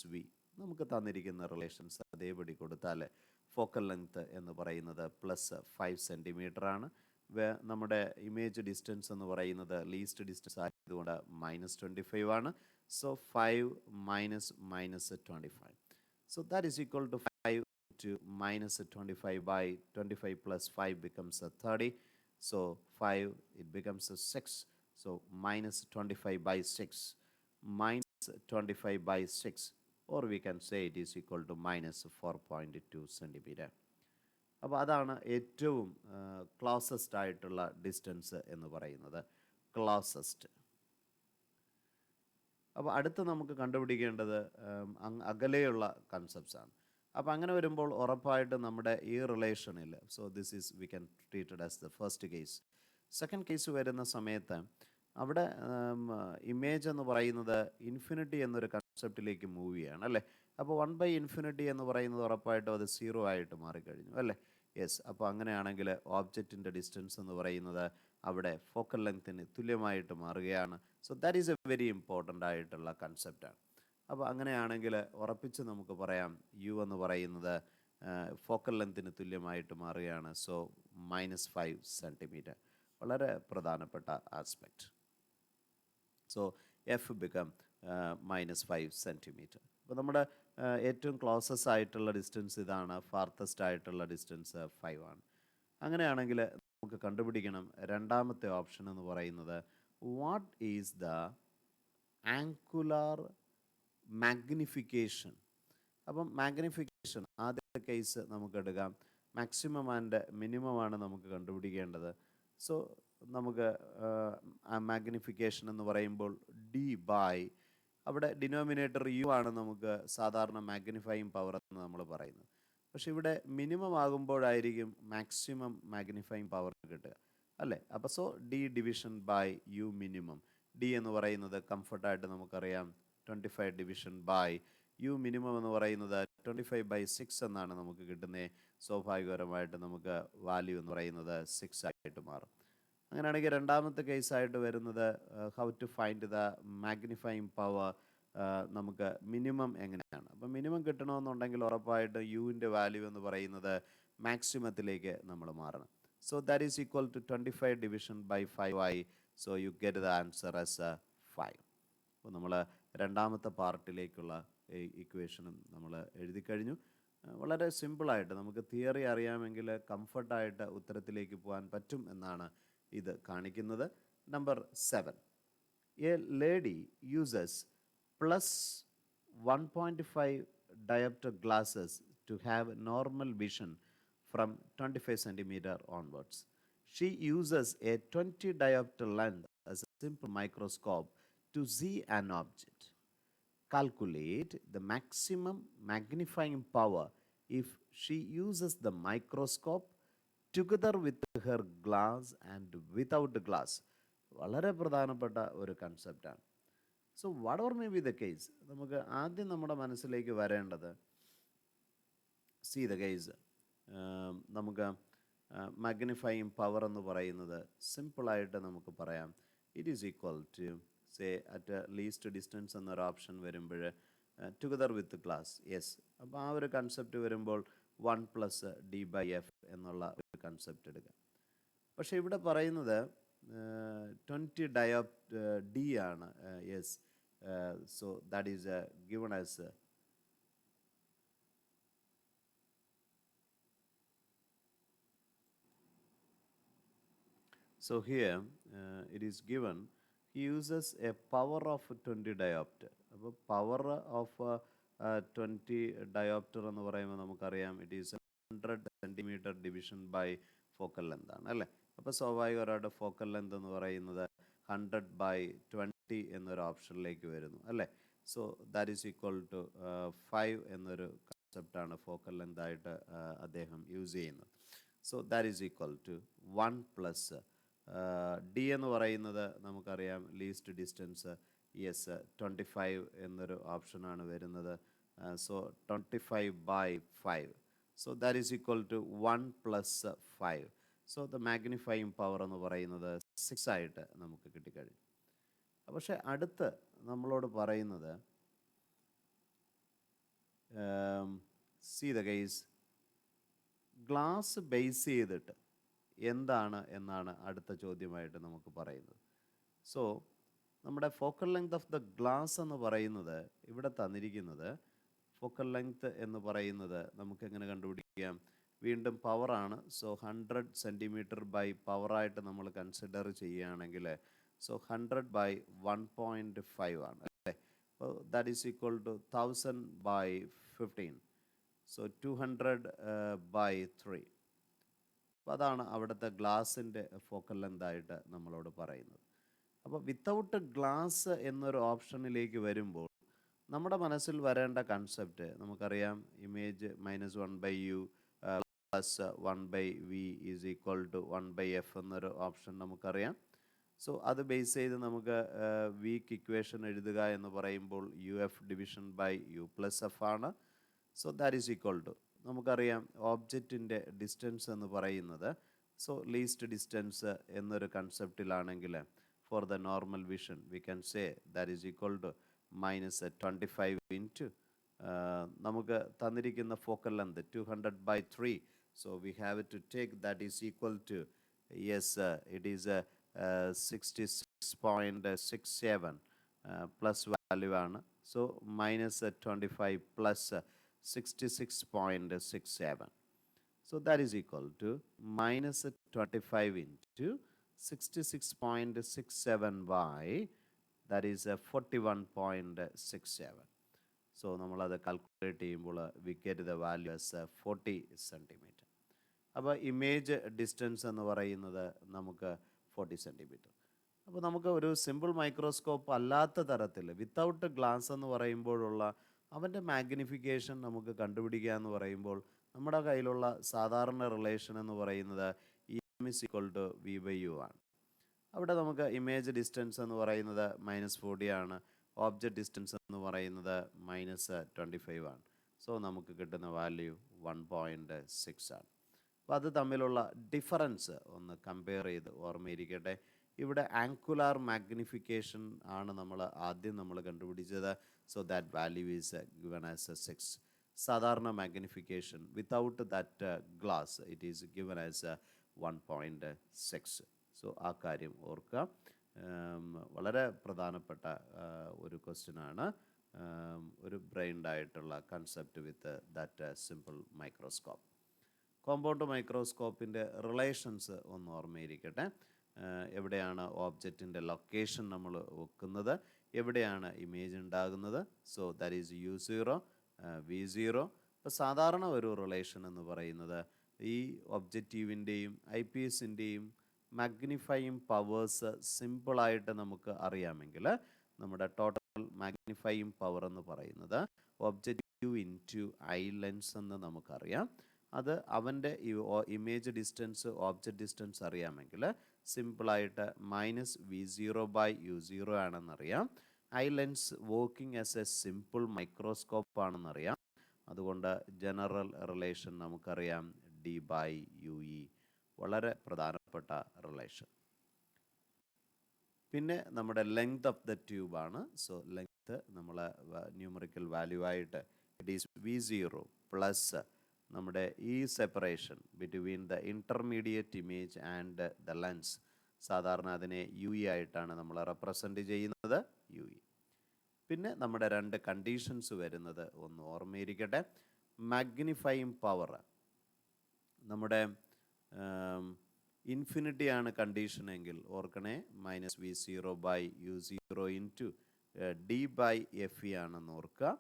- v. നമുക്ക് തന്നിരിക്കുന്ന റിലേഷൻസ് അതേപടി കൊടുത്താൽ ഫോക്കൽ ലെങ്ത് എന്ന് പറയുന്നത് +5 സെൻറ്റിമീറ്റർ ആണ്. നമ്മുടെ ഇമേജ് ഡിസ്റ്റൻസ് എന്ന് പറയുന്നത് ലീസ്റ്റ് ഡിസ്റ്റൻസ് ആയതുകൊണ്ട് -25 ആണ്. So 5 - -25. So that is equal to 5 × -25 / 25 + 5 becomes 30. So 5, it becomes 6. So -25/6 -25/6, or we can say it is equal to -4.2 centimeter. അപ്പോൾ അതാണ് ഏറ്റവും ക്ലോസസ്റ്റ് ആയിട്ടുള്ള ഡിസ്റ്റൻസ് എന്ന് പറയുന്നത്, ക്ലോസസ്റ്റ്. അപ്പോൾ അടുത്ത് നമുക്ക് കണ്ടുപിടിക്കേണ്ടത് അകലെയുള്ള കൺസെപ്റ്റ്സ് ആണ്. അപ്പോൾ അങ്ങനെ വരുമ്പോൾ ഉറപ്പായിട്ട് നമ്മുടെ ഈ റിലേഷനിൽ, so this is we can treated as the first case. Second case വരുന്ന സമയത്ത് അവിടെ ഇമേജ് എന്ന് പറയുന്നത് ഇൻഫിനിറ്റി എന്നൊരു കൺസെപ്റ്റിലേക്ക് മൂവ് ചെയ്യുകയാണ് അല്ലേ. അപ്പോൾ 1/∞ എന്ന് പറയുന്നത് ഉറപ്പായിട്ടും അത് 0 ആയിട്ട് മാറിക്കഴിഞ്ഞു അല്ലേ. യെസ്. അപ്പോൾ അങ്ങനെയാണെങ്കിൽ ഓബ്ജക്റ്റിൻ്റെ ഡിസ്റ്റൻസ് എന്ന് പറയുന്നത് അവിടെ ഫോക്കൽ ലെങ്ത്തിന് തുല്യമായിട്ട് മാറുകയാണ്. So that is A very important ആയിട്ടുള്ള കൺസെപ്റ്റാണ്. അപ്പോൾ അങ്ങനെയാണെങ്കിൽ ഉറപ്പിച്ച് നമുക്ക് പറയാം യു എന്ന് പറയുന്നത് ഫോക്കൽ ലെങ്ത്തിന് തുല്യമായിട്ട് മാറുകയാണ്. സോ -5 സെൻറ്റിമീറ്റർ, വളരെ പ്രധാനപ്പെട്ട aspect. So F become -5 centimetre. അപ്പോൾ നമ്മുടെ ഏറ്റവും ക്ലോസസ്റ്റ് ആയിട്ടുള്ള ഡിസ്റ്റൻസ് ഇതാണ്, ഫാർത്തസ്റ്റ് ആയിട്ടുള്ള ഡിസ്റ്റൻസ് 5 ആണ്. അങ്ങനെയാണെങ്കിൽ നമുക്ക് കണ്ടുപിടിക്കണം രണ്ടാമത്തെ ഓപ്ഷൻ എന്ന് പറയുന്നത് what is the angular magnification. അപ്പം മാഗ്നിഫിക്കേഷൻ ആദ്യത്തെ കേസ് നമുക്ക് എടുക്കാം. മാക്സിമം ആൻഡ് മിനിമം ആണ് നമുക്ക് കണ്ടുപിടിക്കേണ്ടത്. സോ നമുക്ക് മാഗ്നിഫിക്കേഷൻ എന്ന് പറയുമ്പോൾ d/, അവിടെ ഡിനോമിനേറ്റർ യു ആണ് നമുക്ക് സാധാരണ മാഗ്നിഫൈയിങ് പവർ എന്ന് നമ്മൾ പറയുന്നത്. പക്ഷെ ഇവിടെ മിനിമം ആകുമ്പോഴായിരിക്കും മാക്സിമം മാഗ്നിഫൈയിങ് പവർ കിട്ടുക അല്ലേ. അപ്പോൾ സോ d/u മിനിമം. ഡി എന്ന് പറയുന്നത് കംഫർട്ടായിട്ട് നമുക്കറിയാം 25/u മിനിമം എന്ന് പറയുന്നത് 25/6 എന്നാണ് നമുക്ക് കിട്ടുന്നത്. സ്വാഭാവികപരമായിട്ട് നമുക്ക് വാല്യൂ എന്ന് പറയുന്നത് 6 ആയിട്ട് മാറും. അങ്ങനെയാണെങ്കിൽ രണ്ടാമത്തെ കേസായിട്ട് വരുന്നത് how to find the magnifying power. നമുക്ക് മിനിമം എങ്ങനെയാണ്? അപ്പം മിനിമം കിട്ടണമെന്നുണ്ടെങ്കിൽ ഉറപ്പായിട്ട് യുവിൻ്റെ വാല്യൂ എന്ന് പറയുന്നത് മാക്സിമത്തിലേക്ക് നമ്മൾ മാറണം. So that is equal to 25/5 ആയി. So you get the answer as 5. അപ്പോൾ നമ്മൾ രണ്ടാമത്തെ പാർട്ടിലേക്കുള്ള ഇക്വേഷനും നമ്മൾ എഴുതി കഴിഞ്ഞു. വളരെ സിമ്പിളായിട്ട് നമുക്ക് തിയറി അറിയാമെങ്കിൽ കംഫർട്ടായിട്ട് ഉത്തരത്തിലേക്ക് പോകാൻ പറ്റും എന്നാണ് ഇത് കാണിക്കുന്നത്. Number 7, A lady uses +1.5 diopter glasses to have normal vision from 25 centimeter onwards. She uses a 20 diopter lens as a simple microscope to see an object. Calculate the maximum magnifying power if she uses the microscope together with her glass and without the glass. വളരെ പ്രധാനപ്പെട്ട ഒരു കൺസെപ്റ്റാണ്. So what or may be the case, നമുക്ക് ആദ്യം നമ്മുടെ മനസ്സിലേക്ക് വരേണ്ടത് see the case. നമുക്ക് മാഗ്നിഫൈയിങ് പവർ എന്ന് പറയുന്നത് സിമ്പിളായിട്ട് നമുക്ക് പറയാം it is equal to say at least distance എന്നൊരു ഓപ്ഷൻ വരുമ്പോൾ ടുഗദർ വിത്ത് ഗ്ലാസ്. യെസ്. അപ്പോൾ ആ ഒരു കൺസെപ്റ്റ് വരുമ്പോൾ 1 പ്ലസ് ഡി ബൈ എഫ് എന്നുള്ള ഒരു കൺസെപ്റ്റ് എടുക്കാം. പക്ഷേ ഇവിടെ പറയുന്നത് 20 ഡി ആണ്. Yes, so that is given as so here it is given he uses a power of 20 diopter. അപ്പോൾ പവർ ഓഫ് 20 diopter എന്ന് പറയുമ്പോൾ നമുക്കറിയാം it is 100 centimetre division by focal length ആണ് അല്ലേ. അപ്പോൾ സ്വാഭാവികമായിട്ട് ഫോക്കൽ ലെന്ത് എന്ന് പറയുന്നത് 100/20 എന്നൊരു ഓപ്ഷനിലേക്ക് വരുന്നു അല്ലേ. So that is equal to 5 എന്നൊരു കൺസെപ്റ്റാണ് ഫോക്കൽ ലെന്ത് ആയിട്ട് അദ്ദേഹം യൂസ് ചെയ്യുന്നത്. So that is equal to 1 plus D എന്ന് പറയുന്നത് നമുക്കറിയാം ലീസ്റ്റ് ഡിസ്റ്റൻസ്. യെസ്, 25 എന്നൊരു ഓപ്ഷനാണ് വരുന്നത്. So 25/5. So that is equal to 1 plus 5. So the magnifying power എന്ന് പറയുന്നത് 6 ആയിട്ട് നമുക്ക് കിട്ടിക്കഴിഞ്ഞു. പക്ഷേ അടുത്ത് നമ്മളോട് പറയുന്നത് see the case glass base ചെയ്തിട്ട് എന്താണ് എന്നാണ് അടുത്ത ചോദ്യമായിട്ട് നമുക്ക് പറയുന്നത്. സോ നമ്മുടെ focal length of the glass എന്ന് പറയുന്നത് ഇവിടെ തന്നിരിക്കുന്നത് ഫോക്കൽ ലെങ്ത് എന്ന് പറയുന്നത് നമുക്ക് എങ്ങനെ കണ്ടുപിടിക്കാം? വീണ്ടും പവറാണ്. സോ 100 സെൻറ്റിമീറ്റർ ബൈ പവറായിട്ട് നമ്മൾ കൺസിഡർ ചെയ്യുകയാണെങ്കിൽ സോ 100/1.5 ആണ് അല്ലേ. അപ്പോൾ that is equal to 1000/15. So 200/3. അപ്പോൾ അതാണ് അവിടുത്തെ ഗ്ലാസിൻ്റെ ഫോക്കൽ ലെന്തായിട്ട് നമ്മളോട് പറയുന്നത്. അപ്പോൾ വിത്തൗട്ട് ഗ്ലാസ് എന്നൊരു ഓപ്ഷനിലേക്ക് വരുമ്പോൾ നമ്മുടെ മനസ്സിൽ വരേണ്ട കൺസെപ്റ്റ് നമുക്കറിയാം. Image -1/u plus 1/v is equal to 1/f എന്നൊരു ഓപ്ഷൻ നമുക്കറിയാം. സോ അത് ബേസ് ചെയ്ത് നമുക്ക് വീക്ക് ഇക്വേഷൻ എഴുതുക എന്ന് പറയുമ്പോൾ UF division by U plus F ആണ്. So that is equal to നമുക്കറിയാം ഓബ്ജക്റ്റിൻ്റെ ഡിസ്റ്റൻസ് എന്ന് പറയുന്നത് സോ ലീസ്റ്റ് ഡിസ്റ്റൻസ് എന്നൊരു കൺസെപ്റ്റിലാണെങ്കിൽ for the normal vision we can say that is equal to -25 into നമുക്ക് തന്നിരിക്കുന്ന focal length 200/3. So we have to take that is equal to yes it is 66.67 plus value ആണ്. So -25 plus 66.67. So that is equal to -25 into 66.67 by that is 41.67. So നമ്മളത് calculate ചെയ്യുമ്പോൾ we get the value as 40 centimeter. അപ്പോൾ image distance എന്ന് പറയുന്നത് നമുക്ക് 40 centimetre. അപ്പോൾ നമുക്ക് ഒരു സിമ്പിൾ മൈക്രോസ്കോപ്പ് അല്ലാത്ത തരത്തിൽ വിത്തൗട്ട് ഗ്ലാസ് എന്ന് പറയുമ്പോഴുള്ള അവൻ്റെ മാഗ്നിഫിക്കേഷൻ നമുക്ക് കണ്ടുപിടിക്കുക എന്ന് പറയുമ്പോൾ നമ്മുടെ കയ്യിലുള്ള സാധാരണ റിലേഷൻ എന്ന് പറയുന്നത് EM is equal to V/U ആണ്. അവിടെ നമുക്ക് ഇമേജ് ഡിസ്റ്റൻസ് എന്ന് പറയുന്നത് -40 ആണ്. ഓബ്ജക്റ്റ് ഡിസ്റ്റൻസ് എന്ന് പറയുന്നത് -25 ആണ്. സോ നമുക്ക് കിട്ടുന്ന വാല്യൂ 1.6 ആണ്. അപ്പോൾ അത് തമ്മിലുള്ള ഡിഫറൻസ് ഒന്ന് കമ്പയർ ചെയ്ത് ഓർമ്മയിരിക്കട്ടെ. ഇവിടെ ആങ്കുലാർ മാഗ്നിഫിക്കേഷൻ ആണ് ആദ്യം നമ്മൾ കണ്ടുപിടിച്ചത്. So that value is given as 6. സാധാരണ magnification without that glass it is given as 1.6. So ആ കാര്യം ഓർക്കുക. വളരെ പ്രധാനപ്പെട്ട ഒരു ക്വസ്റ്റ്യനാണ്. ഒരു ബ്രെയിൻഡ് ആയിട്ടുള്ള concept with that simple microscope. Compound മൈക്രോസ്കോപ്പിൻ്റെ റിലേഷൻസ് ഒന്ന് ഓർമ്മയിരിക്കട്ടെ. എവിടെയാണ് ഓബ്ജക്റ്റിൻ്റെ ലൊക്കേഷൻ നമ്മൾ വെക്കുന്നത്, എവിടെയാണ് ഇമേജ് ഉണ്ടാകുന്നത്. So that is U0 V0. ഇപ്പോൾ സാധാരണ ഒരു റിലേഷൻ എന്ന് പറയുന്നത് ഈ ഒബ്ജക്റ്റീവിൻ്റെയും ഐപീസിൻ്റെയും മാഗ്നിഫൈയിങ് പവേഴ്സ് സിമ്പിളായിട്ട് നമുക്ക് അറിയാമെങ്കിൽ നമ്മുടെ ടോട്ടൽ മാഗ്നിഫൈയിങ് പവർ എന്ന് പറയുന്നത് ഒബ്ജക്റ്റീവ് ഇൻറ്റു ഐ ലെൻസ് എന്ന് നമുക്കറിയാം. അത് അവൻ്റെ ഇമേജ് ഡിസ്റ്റൻസ് ഓബ്ജക്റ്റ് ഡിസ്റ്റൻസ് അറിയാമെങ്കിൽ സിമ്പിളായിട്ട് -V0/U0 ആണെന്നറിയാം. Eye lens working as a simple microscope ആണെന്നറിയാം. അതുകൊണ്ട് ജനറൽ റിലേഷൻ നമുക്കറിയാം D/UE. വളരെ പ്രധാനപ്പെട്ട റിലേഷൻ. പിന്നെ നമ്മുടെ ലെങ്ത് ഓഫ് ദ ട്യൂബാണ്. സോ ലെങ്ത് നമ്മൾ ന്യൂമറിക്കൽ വാല്യൂ ആയിട്ട് ഇറ്റ് ഈസ് V0 പ്ലസ് നമ്മുടെ ഈ separation between the intermediate image and the lens, സാധാരണ അതിനെ യു ഇ ആയിട്ടാണ് നമ്മൾ റെപ്രസെൻ്റ് ചെയ്യുന്നത്, യു ഇ. പിന്നെ നമ്മുടെ രണ്ട് കണ്ടീഷൻസ് വരുന്നത് ഒന്ന് ഓർമ്മയിരിക്കട്ടെ. മാഗ്നിഫൈയിങ് പവർ നമ്മുടെ ഇൻഫിനിറ്റി ആണ് കണ്ടീഷൻ എങ്കിൽ ഓർക്കണേ -v0/u0 d/fe ആണെന്ന് ഓർക്കുക.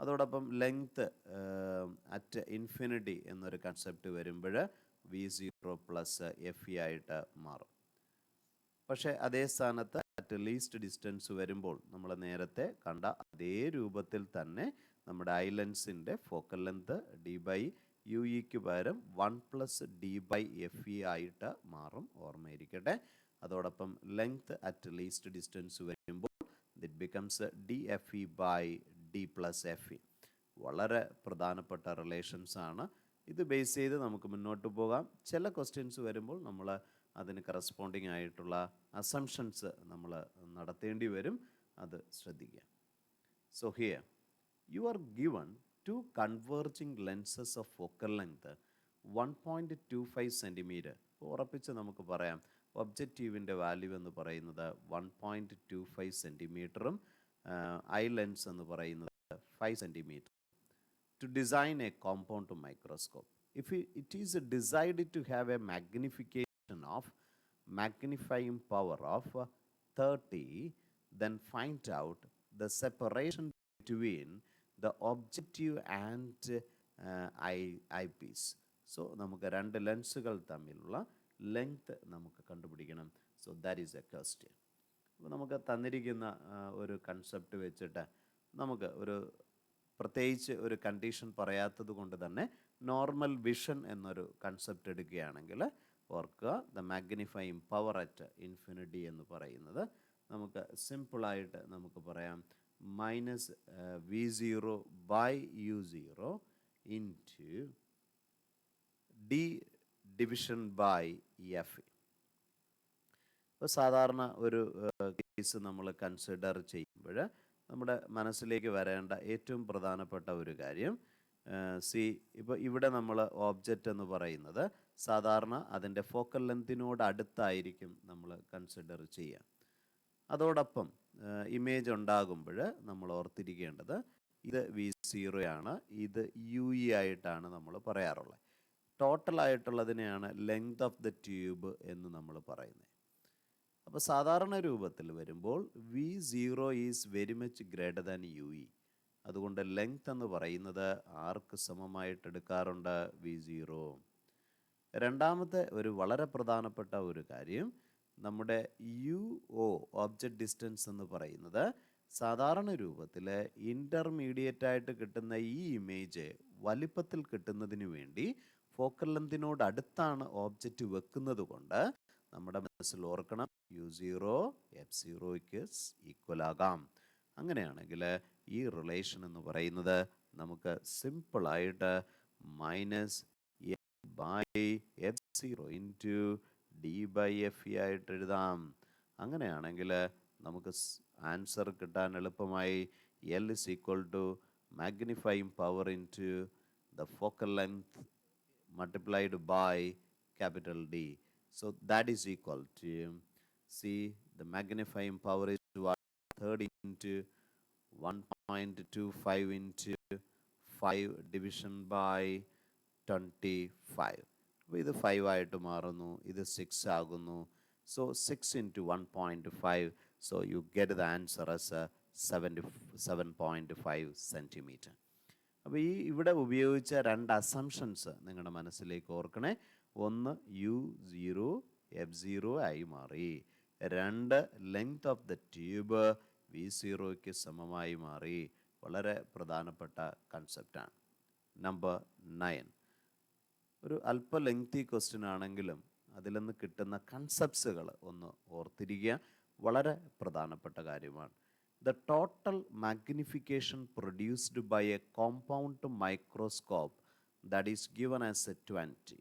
അതോടൊപ്പം ലെങ്ത് അറ്റ് ഇൻഫിനിറ്റി എന്നൊരു കൺസെപ്റ്റ് വരുമ്പോൾ v0 + fe ആയിട്ട് മാറും. പക്ഷേ അതേ സ്ഥാനത്ത് അറ്റ് ലീസ്റ്റ് ഡിസ്റ്റൻസ് വരുമ്പോൾ നമ്മൾ നേരത്തെ കണ്ട അതേ രൂപത്തിൽ തന്നെ നമ്മുടെ ഐ ലെൻസിൻ്റെ ഫോക്കൽ ലെങ്ത് d/ue പകരം 1 + d/fe ആയിട്ട് മാറും, ഓർമ്മയിരിക്കട്ടെ. അതോടൊപ്പം ലെങ്ത് അറ്റ് ലീസ്റ്റ് ഡിസ്റ്റൻസ് വരുമ്പോൾ ഇറ്റ് ബിക്കംസ് dfe/d + fe. വളരെ പ്രധാനപ്പെട്ട റിലേഷൻസ് ആണ്. ഇത് ബേസ് ചെയ്ത് നമുക്ക് മുന്നോട്ട് പോകാം. ചില ക്വസ്റ്റ്യൻസ് വരുമ്പോൾ നമ്മൾ അതിന് കറസ്പോണ്ടിങ് ആയിട്ടുള്ള അസംഷൻസ് നമ്മൾ നടത്തേണ്ടി വരും, അത് ശ്രദ്ധിക്കുക. So here you are given two converging lenses of focal length 1.25 centimetre. ഉറപ്പിച്ച് നമുക്ക് പറയാം ഒബ്ജക്റ്റീവിൻ്റെ വാല്യൂ എന്ന് പറയുന്നത് 1.25 സെൻറ്റിമീറ്ററും ഐ ലെൻസ് എന്ന് പറയുന്നത് 5 centimetre. To design a compound microscope, if it is desired to have a magnification of magnifying power of 30, then find out the separation between the objective and eyepiece. So നമുക്ക് രണ്ട് ലെൻസുകൾ തമ്മിലുള്ള length നമുക്ക് കണ്ടുപിടിക്കണം. So that is A question. അപ്പോൾ നമുക്ക് തന്നിരിക്കുന്ന ഒരു കൺസെപ്റ്റ് വെച്ചിട്ട് നമുക്ക് ഒരു പ്രത്യേകിച്ച് ഒരു കണ്ടീഷൻ പറയാത്തത് കൊണ്ട് തന്നെ നോർമൽ വിഷൻ എന്നൊരു കൺസെപ്റ്റ് എടുക്കുകയാണെങ്കിൽ ഓർക്കുക, the magnifying power at infinity എന്ന് പറയുന്നത് നമുക്ക് സിമ്പിളായിട്ട് നമുക്ക് പറയാം -v0/u0 ഇൻറ്റു d/fe. ഇപ്പോൾ സാധാരണ ഒരു കേസ് നമ്മൾ കൺസിഡർ ചെയ്യുമ്പോൾ നമ്മുടെ മനസ്സിലേക്ക് വരേണ്ട ഏറ്റവും പ്രധാനപ്പെട്ട ഒരു കാര്യം ഇപ്പോൾ ഇവിടെ നമ്മൾ ഓബ്ജക്റ്റ് എന്ന് പറയുന്നത് സാധാരണ അതിൻ്റെ ഫോക്കൽ ലെങ്തിനോട് അടുത്തായിരിക്കും നമ്മൾ കൺസിഡർ ചെയ്യുക. അതോടൊപ്പം ഇമേജ് ഉണ്ടാകുമ്പോൾ നമ്മൾ ഓർത്തിരിക്കേണ്ടത് ഇത് v0 ആണ്, ഇത് ue ആയിട്ടാണ് നമ്മൾ പറയാറുള്ളത്. ടോട്ടലായിട്ടുള്ളതിനെയാണ് ലെങ്ത് ഓഫ് ദ ട്യൂബ് എന്ന് നമ്മൾ പറയുന്നത്. അപ്പോൾ സാധാരണ രൂപത്തിൽ വരുമ്പോൾ v0 is very much greater than ue. അതുകൊണ്ട് ലെങ്ത് എന്ന് പറയുന്നത് ആർക്ക് സമമായിട്ട് എടുക്കാറുണ്ട്? v0. രണ്ടാമത്തെ ഒരു വളരെ പ്രധാനപ്പെട്ട ഒരു കാര്യം, നമ്മുടെ uo ഓബ്ജക്റ്റ് ഡിസ്റ്റൻസ് എന്ന് പറയുന്നത് സാധാരണ രൂപത്തിൽ ഇൻ്റർമീഡിയറ്റ് ആയിട്ട് കിട്ടുന്ന ഈ ഇമേജ് വലിപ്പത്തിൽ കിട്ടുന്നതിന് വേണ്ടി ഫോക്കൽ ലെങ്തിനോട് അടുത്താണ് ഓബ്ജക്റ്റ് വെക്കുന്നത് കൊണ്ട് നമ്മുടെ മനസ്സിൽ ഓർക്കണം u0 f0ക്ക് ഈക്വൽ ആകാം. അങ്ങനെയാണെങ്കിൽ ഈ റിലേഷൻ എന്ന് പറയുന്നത് നമുക്ക് സിമ്പിളായിട്ട് -f/f0 ഇൻറ്റു d/fe ആയിട്ട് എഴുതാം. അങ്ങനെയാണെങ്കിൽ നമുക്ക് ആൻസർ കിട്ടാൻ എളുപ്പമായി L is equal to magnifying power into the focal length multiplied by capital D. So that is equal to, see, the magnifying power is 30 into 1.25 into 5 division by 25. അപ്പോൾ ഇത് 5 ആയിട്ട് മാറുന്നു, ഇത് 6 ആകുന്നു. So 6 into 1.5, so you get the answer as 7.5 centimeter. അപ്പോൾ ഇവിടെ ഉപയോഗിച്ച രണ്ട് അസംഷൻസ് നിങ്ങളുടെ മനസ്സിലേക്ക് ഓർക്കണേ. ഒന്ന് u0 f0 ആയി മാറി, രണ്ട് ലെങ്ത് ഓഫ് ദ ട്യൂബ് v0ക്ക് സമമായി മാറി. വളരെ പ്രധാനപ്പെട്ട കൺസെപ്റ്റാണ്. നമ്പർ 9 ഒരു അല്പ ലെങ്തി ക്വസ്റ്റ്യൻ ആണെങ്കിലും അതിൽ നിന്ന് കിട്ടുന്ന കൺസെപ്റ്റ്സുകൾ ഒന്ന് ഓർത്തിരിക്കുക, വളരെ പ്രധാനപ്പെട്ട കാര്യമാണ്. The total magnification produced by a compound microscope that is given as a 20.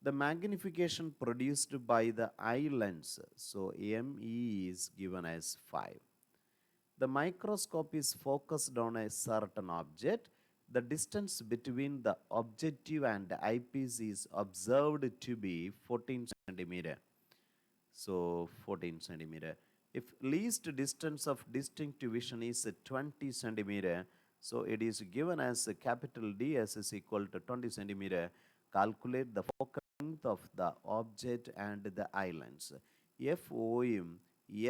The magnification produced by the eye lens, so ME is given as 5. The microscope is focused on a certain object the distance between the objective and the eyepiece is observed to be 14 centimeter. So 14 centimeter. If least distance of distinct vision is 20 centimeter, so it is given as a capital DS is equal to 20 centimeter. Calculate the focal length of the object and the eye lens. F ഒയും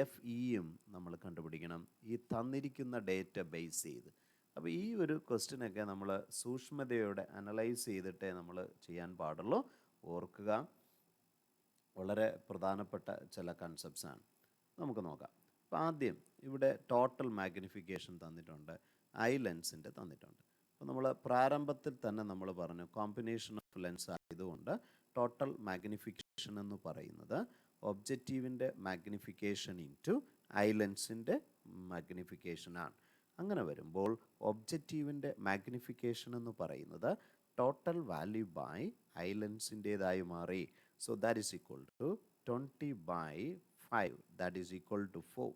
F ഇയും നമ്മൾ കണ്ടുപിടിക്കണം ഈ തന്നിരിക്കുന്ന data base ചെയ്ത്. അപ്പോൾ ഈ ഒരു ക്വസ്റ്റ്യനൊക്കെ നമ്മൾ സൂക്ഷ്മതയോടെ അനലൈസ് ചെയ്തിട്ടേ നമ്മൾ ചെയ്യാൻ പാടുള്ളൂ. ഓർക്കുക, വളരെ പ്രധാനപ്പെട്ട ചില കൺസെപ്റ്റ്സാണ്. നമുക്ക് നോക്കാം. അപ്പോൾ ആദ്യം ഇവിടെ ടോട്ടൽ മാഗ്നിഫിക്കേഷൻ തന്നിട്ടുണ്ട്, ഐ ലെൻസിൻ്റെ തന്നിട്ടുണ്ട്. അപ്പോൾ നമ്മൾ പ്രാരംഭത്തിൽ തന്നെ നമ്മൾ പറഞ്ഞു കോമ്പിനേഷൻ ഓഫ് ലെൻസ് ആയതുകൊണ്ട് ടോട്ടൽ മാഗ്നിഫിക്കേഷൻ എന്ന് പറയുന്നത് ഒബ്ജക്റ്റീവിൻ്റെ മാഗ്നിഫിക്കേഷൻ ഇൻറ്റു ഐ ലെൻസിൻ്റെ മാഗ്നിഫിക്കേഷനാണ്. അങ്ങനെ വരുമ്പോൾ ഒബ്ജക്റ്റീവിൻ്റെ മാഗ്നിഫിക്കേഷൻ എന്ന് പറയുന്നത് ടോട്ടൽ വാല്യൂ ബൈ ഐ ലെൻസിൻ്റേതായി മാറി. So that is equal to 20 by 5, that is equal to 4.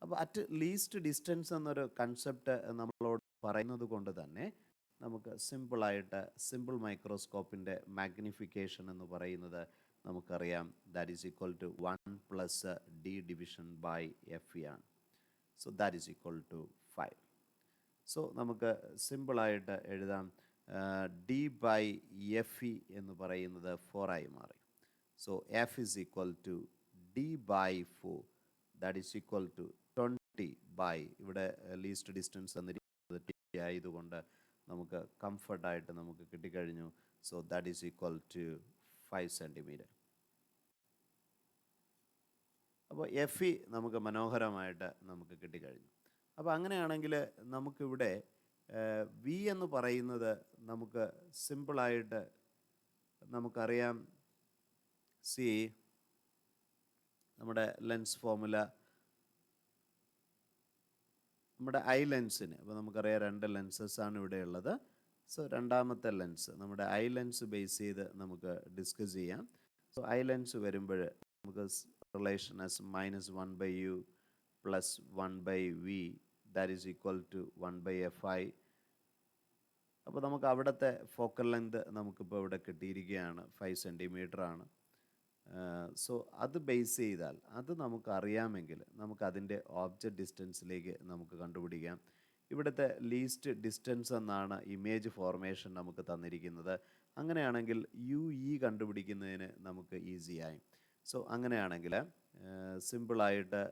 അപ്പോൾ അറ്റ് ലീസ്റ്റ് ഡിസ്റ്റൻസ് എന്നൊരു കൺസെപ്റ്റ് നമ്മളോട് പറയുന്നത് കൊണ്ട് തന്നെ നമുക്ക് സിമ്പിളായിട്ട് സിമ്പിൾ മൈക്രോസ്കോപ്പിൻ്റെ മാഗ്നിഫിക്കേഷൻ എന്ന് പറയുന്നത് നമുക്കറിയാം, that is equal to 1 plus D division by F E ആണ്. So that is equal to 5. സോ നമുക്ക് സിമ്പിളായിട്ട് എഴുതാം ഡി ബൈ എഫ് ഇ എന്ന് പറയുന്നത് 4 ആയി മാറി. So F is equal to D by 4, that is equal to 20 by, ഇവിടെ ലീസ്റ്റ് ഡിസ്റ്റൻസ് എന്നിരിക്കുന്നത് ടി ആയതുകൊണ്ട് നമുക്ക് കംഫർട്ടായിട്ട് നമുക്ക് കിട്ടിക്കഴിഞ്ഞു. So that is equal to 5 centimetre. അപ്പോൾ എഫ് ഇ നമുക്ക് മനോഹരമായിട്ട് നമുക്ക് കിട്ടിക്കഴിഞ്ഞു. അപ്പോൾ അങ്ങനെയാണെങ്കിൽ നമുക്കിവിടെ വി എന്ന് പറയുന്നത് നമുക്ക് സിമ്പിളായിട്ട് നമുക്കറിയാം. സി നമ്മുടെ ലെൻസ് ഫോർമുല നമ്മുടെ ഐ ലെൻസിന്, അപ്പോൾ നമുക്കറിയാം 2 ലെൻസസ് ആണ് ഇവിടെ ഉള്ളത്. സോ രണ്ടാമത്തെ ലെൻസ് നമ്മുടെ ഐ ലെൻസ് ബേസ് ചെയ്ത് നമുക്ക് ഡിസ്കസ് ചെയ്യാം. സോ ഐ ലെൻസ് വരുമ്പോൾ നമുക്ക് relation as -1/u plus 1/v, that is equal to 1/fi. അപ്പോൾ നമുക്ക് അവിടുത്തെ ഫോക്കൽ ലെങ്ത് നമുക്കിപ്പോൾ ഇവിടെ കിട്ടിയിരിക്കുകയാണ് 5 സെൻറ്റിമീറ്റർ ആണ്. സോ അത് ബേസ് ചെയ്താൽ അത് നമുക്കറിയാമെങ്കിൽ നമുക്കതിൻ്റെ ഓബ്ജക്റ്റ് ഡിസ്റ്റൻസിലേക്ക് നമുക്ക് കണ്ടുപിടിക്കാം. ഇവിടുത്തെ ലീസ്റ്റ് ഡിസ്റ്റൻസ് എന്നാണ് ഇമേജ് ഫോർമേഷൻ നമുക്ക് തന്നിരിക്കുന്നത്. അങ്ങനെയാണെങ്കിൽ യു ഇ കണ്ടുപിടിക്കുന്നതിന് നമുക്ക് ഈസിയായി. സോ അങ്ങനെയാണെങ്കിൽ സിമ്പിളായിട്ട്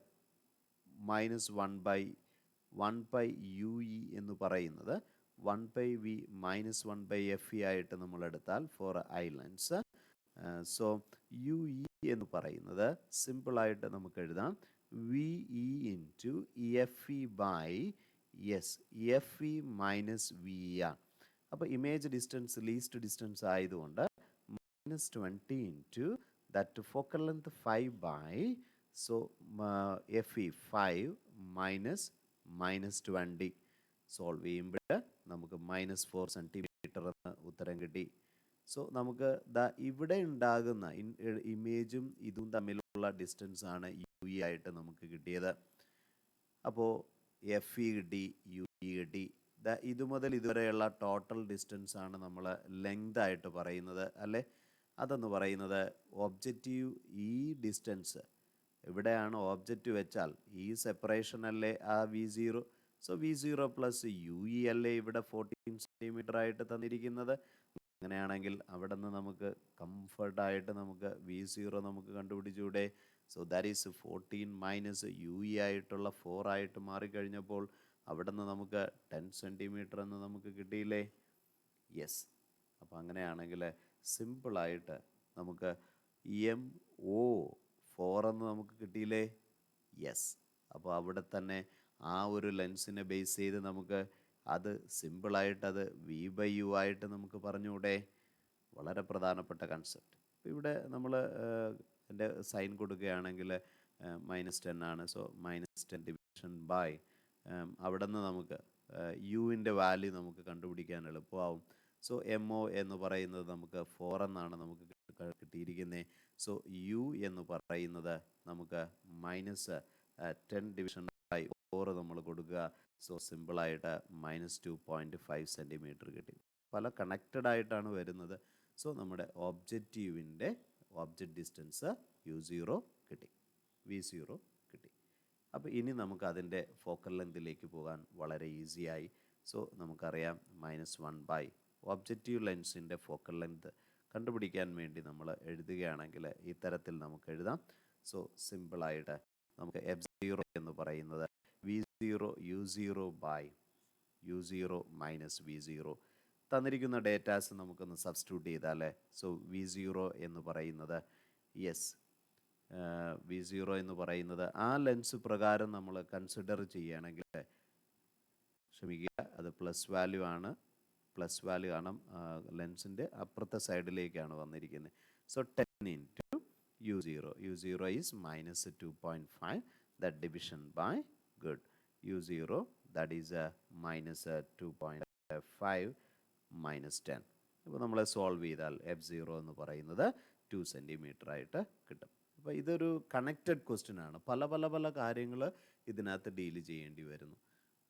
-1/1/u(e) എന്ന് പറയുന്നത് 1/v -1/fe ആയിട്ട് നമ്മൾ എടുത്താൽ for eye lens. So U e എന്ന് പറയുന്നത് സിമ്പിളായിട്ട് നമുക്ക് എഴുതാം v e into f e by F E minus v ആണ്. അപ്പോൾ ഇമേജ് ഡിസ്റ്റൻസ് ലീസ്റ്റ് ഡിസ്റ്റൻസ് ആയതുകൊണ്ട് -20 into that focal length 5 by, so f e 5 -20. Solve ചെയ്യുമ്പോൾ നമുക്ക് -4 സെൻറ്റിമീറ്റർ എന്ന് ഉത്തരം കിട്ടി. സോ നമുക്ക് ഇവിടെ ഉണ്ടാകുന്ന ഇമേജും ഇതും തമ്മിലുള്ള ഡിസ്റ്റൻസ് ആണ് യു ഇ ആയിട്ട് നമുക്ക് കിട്ടിയത്. അപ്പോൾ എഫ് ഇ കിട്ടി, യു ഇ കിട്ടി. ഇത് മുതൽ ഇതുവരെയുള്ള ടോട്ടൽ ഡിസ്റ്റൻസ് ആണ് നമ്മൾ ലെങ്ത് ആയിട്ട് പറയുന്നത് അല്ലേ. അതെന്ന് പറയുന്നത് ഒബ്ജക്റ്റീവ് ഈ ഡിസ്റ്റൻസ് ഇവിടെയാണ് ഓബ്ജക്റ്റ് വെച്ചാൽ ഈ സെപ്പറേഷൻ അല്ലേ ആ V0. So V0 plus U E അല്ലേ ഇവിടെ 14 സെൻറ്റിമീറ്റർ ആയിട്ട് തന്നിരിക്കുന്നത്. അങ്ങനെയാണെങ്കിൽ അവിടെ നിന്ന് നമുക്ക് കംഫർട്ടായിട്ട് നമുക്ക് V0 നമുക്ക് കണ്ടുപിടിച്ചൂടെ. So that is 14 minus U E ആയിട്ടുള്ള 4 ആയിട്ട് മാറിക്കഴിഞ്ഞപ്പോൾ അവിടെ നിന്ന് നമുക്ക് 10 സെൻറ്റിമീറ്റർ എന്ന് നമുക്ക് കിട്ടിയില്ലേ. യെസ്. അപ്പോൾ അങ്ങനെയാണെങ്കിൽ സിമ്പിളായിട്ട് നമുക്ക് MO4 എന്ന് നമുക്ക് കിട്ടിയില്ലേ. യെസ്. അപ്പോൾ അവിടെ തന്നെ ആ ഒരു ലെൻസിനെ ബേസ് ചെയ്ത് നമുക്ക് അത് സിമ്പിളായിട്ടത് V/u ആയിട്ട് നമുക്ക് പറഞ്ഞുകൂടെ. വളരെ പ്രധാനപ്പെട്ട കൺസെപ്റ്റ്. ഇവിടെ നമ്മൾ എൻ്റെ സൈൻ കൊടുക്കുകയാണെങ്കിൽ -10 ആണ്. സോ -10 ഡിവിഷൻ ബൈ അവിടെ നിന്ന് നമുക്ക് യുവിൻ്റെ വാല്യൂ നമുക്ക് കണ്ടുപിടിക്കാൻ എളുപ്പമാവും. സോ MO എന്ന് പറയുന്നത് നമുക്ക് 4 എന്നാണ് നമുക്ക് കിട്ടിയിരിക്കുന്നത്. സോ യു എന്ന് പറയുന്നത് നമുക്ക് -10 ഡിവിഷൻ ബൈ 4 നമ്മൾ കൊടുക്കുക. സോ സിമ്പിളായിട്ട് -2.5 സെൻറ്റിമീറ്റർ കിട്ടി. പല കണക്റ്റഡ് ആയിട്ടാണ് വരുന്നത്. സോ നമ്മുടെ ഒബ്ജക്റ്റീവിൻ്റെ ഒബ്ജക്റ്റ് ഡിസ്റ്റൻസ് U0 കിട്ടി, V0 കിട്ടി. അപ്പോൾ ഇനി നമുക്ക് അതിൻ്റെ ഫോക്കൽ ലെങ്തിലേക്ക് പോകാൻ വളരെ ഈസിയായി. സോ നമുക്കറിയാം -1 ഒബ്ജക്റ്റീവ് ലെൻസിൻ്റെ ഫോക്കൽ ലെങ്ത് കണ്ടുപിടിക്കാൻ വേണ്ടി നമ്മൾ എഴുതുകയാണെങ്കിൽ ഇത്തരത്തിൽ നമുക്ക് എഴുതാം. സോ സിമ്പിളായിട്ട് നമുക്ക് F0 എന്ന് പറയുന്നത് V0 U0 U0 - V0. തന്നിരിക്കുന്ന ഡേറ്റാസ് നമുക്കൊന്ന് സബ്സ്റ്റിറ്റ്യൂട്ട് ചെയ്താലേ. സോ V0 എന്ന് പറയുന്നത് V0 എന്ന് പറയുന്നത് ആ ലെൻസ് പ്രകാരം നമ്മൾ കൺസിഡർ ചെയ്യുകയാണെങ്കിൽ, ക്ഷമിക്കുക, അത് പ്ലസ് വാല്യൂ ആണ്. പ്ലസ് വാല്യൂ കാണാം, ലെൻസിൻ്റെ അപ്പുറത്തെ സൈഡിലേക്കാണ് വന്നിരിക്കുന്നത്. So 10 into U0. U0 is -2.5. That division by good. U0 that is -2.5 - 10. ഇപ്പോൾ നമ്മൾ സോൾവ് ചെയ്താൽ F0 എന്ന് പറയുന്നത് 2 സെൻറ്റിമീറ്റർ ആയിട്ട് കിട്ടും. അപ്പോൾ ഇതൊരു കണക്റ്റഡ് ക്വസ്റ്റ്യൻ ആണ്. പല പല പല കാര്യങ്ങൾ ഇതിനകത്ത് ഡീൽ ചെയ്യേണ്ടി വരുന്നു.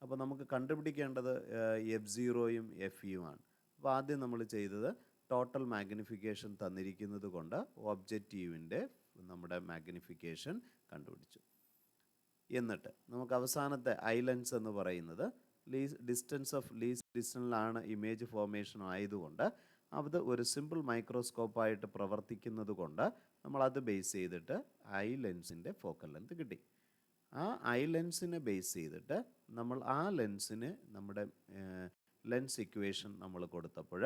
അപ്പോൾ നമുക്ക് കണ്ടുപിടിക്കേണ്ടത് F0യും F-യുമാണ്. അപ്പോൾ ആദ്യം നമ്മൾ ചെയ്തത് ടോട്ടൽ മാഗ്നിഫിക്കേഷൻ തന്നിരിക്കുന്നത് കൊണ്ട് ഒബ്ജക്റ്റീവിൻ്റെ നമ്മുടെ മാഗ്നിഫിക്കേഷൻ കണ്ടുപിടിച്ചു. എന്നിട്ട് നമുക്ക് അവസാനത്തെ ഐ ലെൻസ് എന്ന് പറയുന്നത് ഡിസ്റ്റൻസ് ഓഫ് ലീസ്റ്റ് ഡിസ്റ്റൻസിലാണ് ഇമേജ് ഫോർമേഷൻ ആയതുകൊണ്ട് അത് ഒരു സിമ്പിൾ മൈക്രോസ്കോപ്പായിട്ട് പ്രവർത്തിക്കുന്നത് കൊണ്ട് നമ്മളത് ബേസ് ചെയ്തിട്ട് ഐ ലെൻസിൻ്റെ ഫോക്കൽ ലെങ്ത് കിട്ടി. ആ ഐ ലെൻസിനെ ബേസ് ചെയ്തിട്ട് നമ്മൾ ആ ലെൻസിന് നമ്മുടെ ലെൻസ് ഇക്വേഷൻ നമ്മൾ കൊടുത്തപ്പോൾ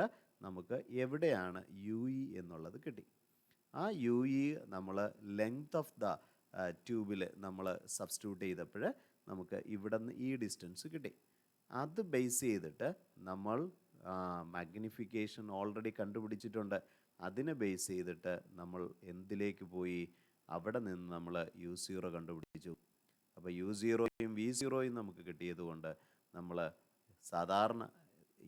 നമുക്ക് എവിടെയാണ് UE എന്നുള്ളത് കിട്ടി. ആ UE നമ്മൾ ലെങ്ത് ഓഫ് ദ ട്യൂബിൽ നമ്മൾ സബ്സ്റ്റിറ്റ്യൂട്ട് ചെയ്തപ്പോൾ നമുക്ക് ഇവിടെ നിന്ന് ഈ ഡിസ്റ്റൻസ് കിട്ടി. അത് ബേസ് ചെയ്തിട്ട് നമ്മൾ മാഗ്നിഫിക്കേഷൻ ഓൾറെഡി കണ്ടുപിടിച്ചിട്ടുണ്ട്. അതിനെ ബേസ് ചെയ്തിട്ട് നമ്മൾ എന്തിലേക്ക് പോയി, അവിടെ നിന്ന് നമ്മൾ U0 കണ്ടുപിടിച്ചു. അപ്പോൾ U0യും V0യും നമുക്ക് കിട്ടിയതുകൊണ്ട് നമ്മൾ സാധാരണ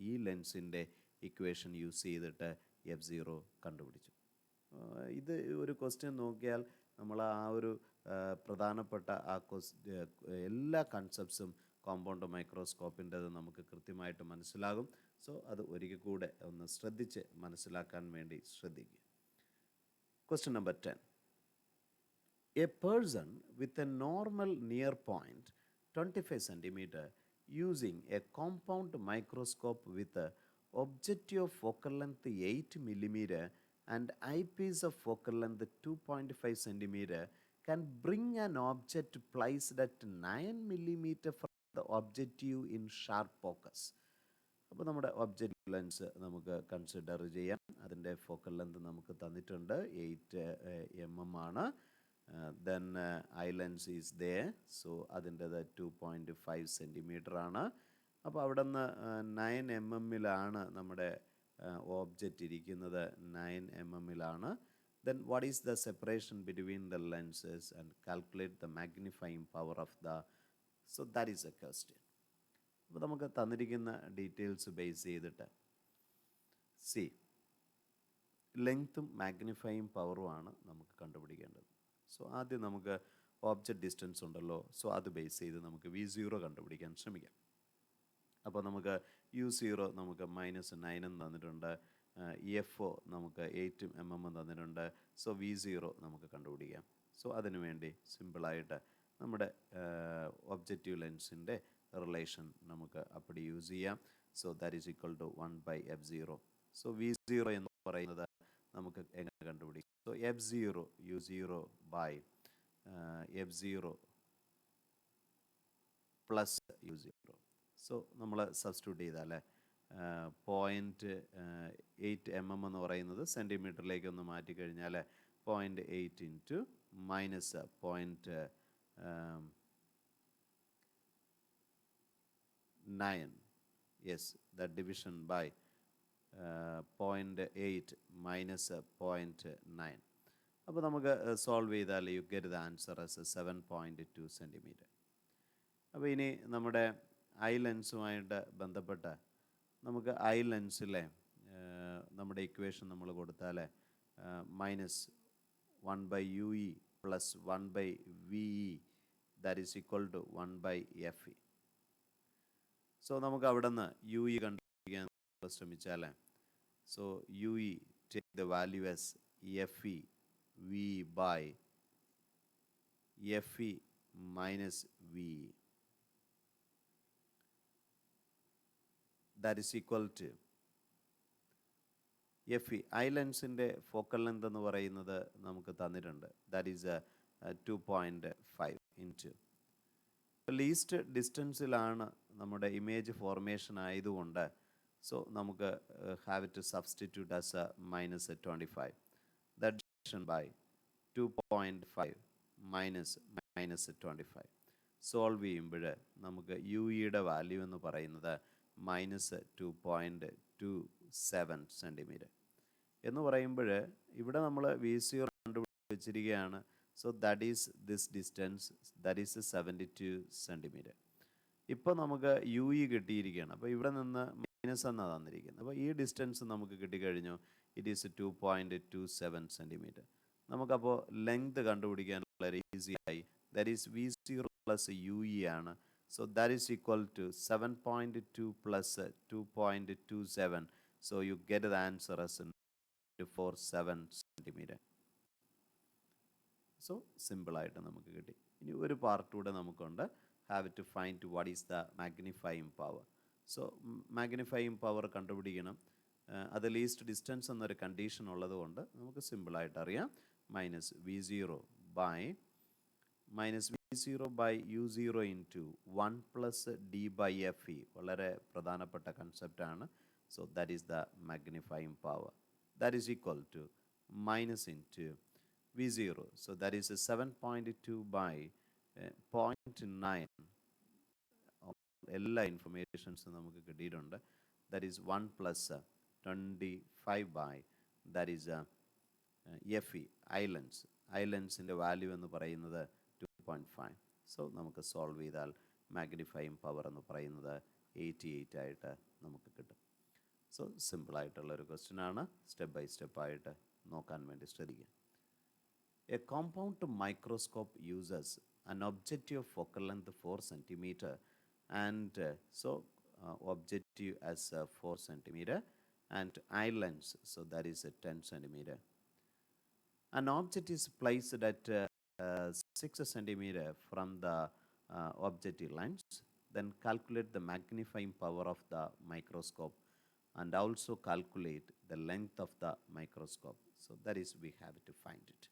ഈ ലെൻസിൻ്റെ ഇക്വേഷൻ യൂസ് ചെയ്തിട്ട് F0 കണ്ടുപിടിച്ചു. ഇത് ഒരു ക്വസ്റ്റ്യൻ നോക്കിയാൽ നമ്മൾ ആ ഒരു പ്രധാനപ്പെട്ട ആ എല്ലാ കൺസെപ്റ്റ്സും കോമ്പൗണ്ട് മൈക്രോസ്കോപ്പിൻ്റെത് നമുക്ക് കൃത്യമായിട്ട് മനസ്സിലാകും. സോ അത് ഒരിക്കൽ കൂടെ ഒന്ന് ശ്രദ്ധിച്ച് മനസ്സിലാക്കാൻ വേണ്ടി ശ്രദ്ധിക്കുക. Question number 10. A person with a normal near point 25 centimeter using a compound microscope with a objective focal length 8 millimeter and eyepiece of focal length 2.5 centimeter can bring an object placed at 9 millimeter from the objective in sharp focus. അപ്പോൾ നമ്മുടെ object lens നമുക്ക് consider ചെയ്യാം. അതിൻ്റെ focal length നമുക്ക് തന്നിട്ടുണ്ട്, 8 mm ആണ്. Then eye lens is ദേ. So അതിൻ്റെത് 2.5 സെൻറ്റിമീറ്റർ ആണ്. അപ്പോൾ അവിടെ നിന്ന് 9 mm നമ്മുടെ ഓബ്ജക്റ്റ് ഇരിക്കുന്നത്, 9 mm. Then what is the separation between the lenses and calculate the magnifying power of the, so that is a question. അപ്പോൾ നമുക്ക് തന്നിരിക്കുന്ന ഡീറ്റെയിൽസ് ബേസ് ചെയ്തിട്ട് ലെങ്ത്തും മാഗ്നിഫൈയിങ് പവറുമാണ് നമുക്ക് കണ്ടുപിടിക്കേണ്ടത്. സോ ആദ്യം നമുക്ക് ഓബ്ജക്റ്റ് ഡിസ്റ്റൻസ് ഉണ്ടല്ലോ, സോ അത് ബേസ് ചെയ്ത് നമുക്ക് V0 കണ്ടുപിടിക്കാൻ ശ്രമിക്കാം. അപ്പോൾ നമുക്ക് U0 നമുക്ക് -9 എന്ന് തന്നിട്ടുണ്ട്, FO നമുക്ക് 8 mm തന്നിട്ടുണ്ട്. സോ V0 നമുക്ക് കണ്ടുപിടിക്കാം. സോ അതിനുവേണ്ടി സിമ്പിളായിട്ട് നമ്മുടെ ഒബ്ജക്റ്റീവ് ലെൻസിൻ്റെ റിലേഷൻ നമുക്ക് അപ്പടി യൂസ് ചെയ്യാം. So that is equal to 1/F0. So V0 എന്ന് പറയുന്നത് നമുക്ക് എങ്ങനെ കണ്ടുപിടിക്കും? So F0 U0 by F0 plus U0. So നമ്മൾ സബ്സ്റ്റിറ്റ്യൂട്ട് ചെയ്താൽ 0.8 mm എന്ന് പറയുന്നത് സെൻറ്റിമീറ്ററിലേക്ക് ഒന്ന് മാറ്റിക്കഴിഞ്ഞാൽ 0.8 into minus 0.9, yes, the division by 0.8 minus 0.9. അപ്പോൾ നമുക്ക് സോൾവ് ചെയ്താൽ you get the answer as 7.2 centimetre. അപ്പോൾ ഇനി നമ്മുടെ ഐ ലെൻസുമായിട്ട് ബന്ധപ്പെട്ട് നമുക്ക് ഐ ലെൻസിലെ നമ്മുടെ ഇക്വേഷൻ നമ്മൾ കൊടുത്താൽ -1/UE + 1/VE that is equal to 1 by FE. So നമുക്ക് അവിടെ നിന്ന് യു ഇ കണ്ടുപിടിക്കാൻ ശ്രമിച്ചാൽ, so U E take the value as F E V by F E minus V, that is equal to F E. Eye ലെൻസിൻ്റെ focal length എന്ന് പറയുന്നത് നമുക്ക് തന്നിട്ടുണ്ട്, ദാറ്റ് ഈസ് 2.5 ഇൻറ്റു ലീസ്റ്റ് ഡിസ്റ്റൻസിലാണ് നമ്മുടെ ഇമേജ് ഫോർമേഷൻ ആയതുകൊണ്ട്, സോ നമുക്ക് have it substitute as a -25. ദാറ്റ് ഡിവിഷൻ ബൈ 2.5 -25. സോൾവ് ചെയ്യുമ്പോൾ നമുക്ക് യു ഇയുടെ വാല്യൂ എന്ന് പറയുന്നത് -2.27 സെൻറ്റിമീറ്റർ എന്ന് പറയുമ്പോൾ ഇവിടെ നമ്മൾ VCO കണ്ടുപിടിച്ചിരിക്കുകയാണ്. So that is this distance, that is 72 centimetre. ഇപ്പോൾ നമുക്ക് യു ഇ കിട്ടിയിരിക്കുകയാണ്. അപ്പോൾ ഇവിടെ നിന്ന് മൈനസ് എന്നാണ് തന്നിരിക്കുന്നത്. അപ്പോൾ ഈ ഡിസ്റ്റൻസ് നമുക്ക് കിട്ടിക്കഴിഞ്ഞു, ഇറ്റ് ഈസ് 2.27 സെൻറ്റിമീറ്റർ. നമുക്കപ്പോൾ ലെങ്ത് കണ്ടുപിടിക്കാൻ വളരെ ഈസിയായി. That is VCO plus U E ആണ്. So that is equal to 7.2 plus 2.27. So you get the answer as 47 centimetre. So സിമ്പിളായിട്ട് നമുക്ക് കിട്ടി. ഇനി ഒരു പാർട്ട് കൂടെ നമുക്കുണ്ട്, have to find what is the magnifying power. So magnifying power കണ്ടുപിടിക്കണം. അത് ലീസ്റ്റ് ഡിസ്റ്റൻസ് എന്നൊരു കണ്ടീഷൻ ഉള്ളത് കൊണ്ട് നമുക്ക് സിമ്പിളായിട്ട് അറിയാം. -V0 by U0 into 1 plus D by FE. വളരെ പ്രധാനപ്പെട്ട കൺസെപ്റ്റാണ്. So that is the magnifying power. That is equal to minus into V0. So that is 7.2 by 0.9. എല്ലാ ഇൻഫർമേഷൻസും നമുക്ക് കിട്ടിയിട്ടുണ്ട്. That is 1 plus 25 by that is FE eye lens. ഐലൻസിൻ്റെ value എന്ന് പറയുന്നത് 2.5. സോ നമുക്ക് സോൾവ് ചെയ്താൽ മാഗ്നിഫൈയിങ് പവർ എന്ന് പറയുന്നത് 88 ആയിട്ട് നമുക്ക് കിട്ടും. സോ സിമ്പിളായിട്ടുള്ളൊരു ക്വസ്റ്റ്യനാണ്. സ്റ്റെപ്പ് ബൈ സ്റ്റെപ്പായിട്ട് നോക്കാൻ വേണ്ടി ശ്രദ്ധിക്കുക. A compound microscope uses an objective focal length 4 centimeter and objective as 4 centimeter and eye lens, so that is 10 centimeter. An object is placed at 6 centimeter from the objective lens. Then calculate the magnifying power of the microscope and also calculate the length of the microscope. So that is we have to find it.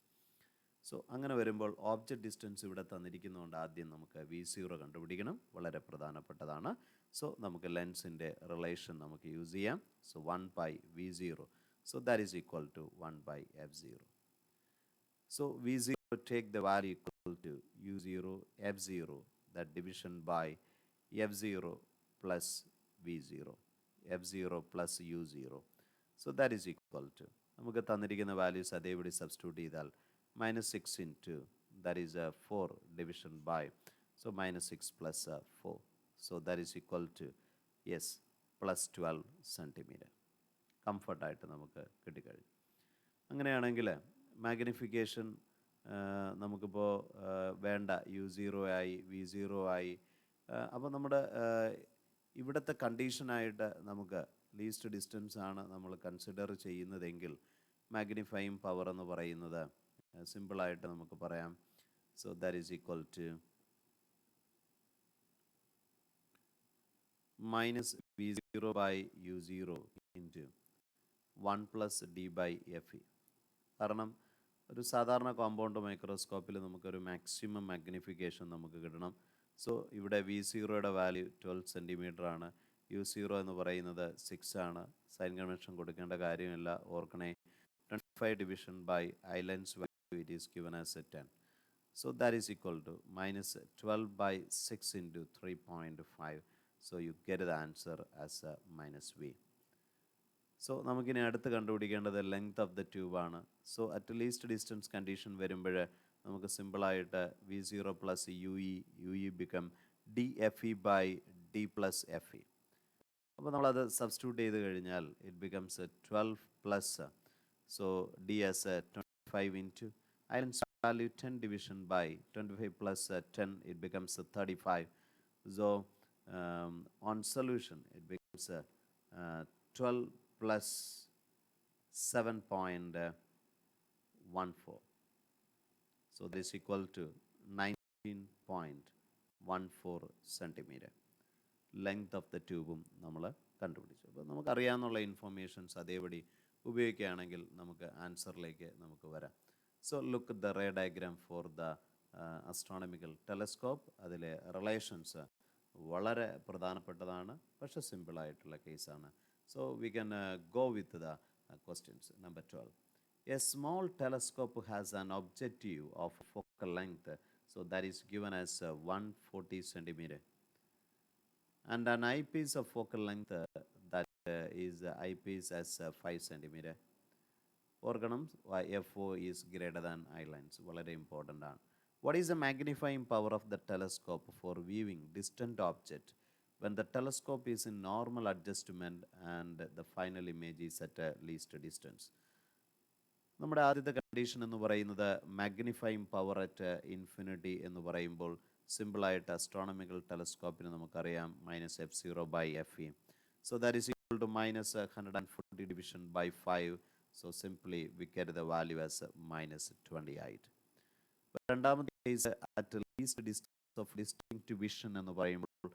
So അങ്ങനെ വരുമ്പോൾ object distance ഇവിടെ തന്നിരിക്കുന്നതുകൊണ്ട് ആദ്യം നമുക്ക് V0 കണ്ടുപിടിക്കണം. വളരെ പ്രധാനപ്പെട്ടതാണ്. So നമുക്ക് ലെൻസിൻ്റെ റിലേഷൻ നമുക്ക് യൂസ് ചെയ്യാം. So 1 by V0. So that is equal to 1 by F0. So V0 take the value equal to U0 F0, that division by F0 plus V0, F0 plus U0. So that is equal to, നമുക്ക് തന്നിരിക്കുന്ന values അതേപടി substitute ചെയ്താൽ -6 into, that is 4 division by, so -6 plus 4. So that is equal to, yes, plus 12 centimeter. കംഫർട്ടായിട്ട് നമുക്ക് കിട്ടിക്കഴിഞ്ഞു. അങ്ങനെയാണെങ്കിൽ magnification നമുക്കിപ്പോൾ വേണ്ട, U0 ആയി, V0 ആയി. അപ്പോൾ നമ്മുടെ ഇവിടുത്തെ കണ്ടീഷനായിട്ട് നമുക്ക് ലീസ്റ്റ് ഡിസ്റ്റൻസ് ആണ് നമ്മൾ കൺസിഡർ ചെയ്യുന്നതെങ്കിൽ മാഗ്നിഫൈയിങ് പവർ എന്ന് പറയുന്നത് സിമ്പിളായിട്ട് നമുക്ക് പറയാം. So that is equal to -V0 by U0 into 1 plus D by FE. കാരണം ഒരു സാധാരണ കോമ്പൗണ്ട് മൈക്രോസ്കോപ്പിൽ നമുക്കൊരു മാക്സിമം മാഗ്നിഫിക്കേഷൻ നമുക്ക് കിട്ടണം. സോ ഇവിടെ V0യുടെ വാല്യൂ 12 സെൻറ്റിമീറ്റർ ആണ്. U0 എന്ന് പറയുന്നത് 6 ആണ്. സൈൻ കൺവെൻഷൻ കൊടുക്കേണ്ട കാര്യമില്ല, ഓർക്കണേ. 25 division by eye lens value, it is given as 10. So that is equal to -12 by 6 into 3.5. So you get the answer as -V. So നമുക്കിനി അടുത്ത് കണ്ടുപിടിക്കേണ്ടത് ലെങ്ത് ഓഫ് ദ ട്യൂബ് ആണ്. So at least distance condition വരുമ്പോൾ നമുക്ക് സിമ്പിളായിട്ട് V0 plus U e become DFE by D plus FE. അപ്പോൾ നമ്മളത് substitute ചെയ്ത് കഴിഞ്ഞാൽ it becomes 12 plus, so D as 25 into eye lens value 10 division by 25 plus 10, it becomes 35. So on solution, it becomes 12 plus 7.14. So this is equal to 19.14 centimeter. Length of the ട്യൂബും നമ്മൾ കണ്ടുപിടിച്ചു. അപ്പോൾ നമുക്കറിയാവുന്ന informations അതേപടി ഉപയോഗിക്കുകയാണെങ്കിൽ നമുക്ക് ആൻസറിലേക്ക് നമുക്ക് വരാം. So look the ray diagram for the astronomical telescope. അതിലെ റിലേഷൻസ് വളരെ പ്രധാനപ്പെട്ടതാണ്, പക്ഷേ സിമ്പിളായിട്ടുള്ള കേസാണ്. So we can go with the questions. Number 12. A small telescope has an objective of focal length, so that is given as 140 centimeter. And an eyepiece of focal length that is eyepiece as 5 centimeter. ഓർക്കണം FO is greater than eye lens. വളരെ important ആണ്. What is the magnifying power of the telescope for viewing distant object when the telescope is in normal adjustment and the final image is at least distance? നമ്മുടെ ആദ്യത്തെ condition എന്ന് പറയുന്നത് magnifying power at infinity എന്ന് പറയുമ്പോൾ സിമ്പിളായിട്ട് astronomical ടെലസ്കോപ്പിന് നമുക്കറിയാം -f0/fe. So that is equal to -140 division by 5. So simply we get the value as -28. രണ്ടാമത്തെ case at least distance of distinct vision എന്ന് പറയുമ്പോൾ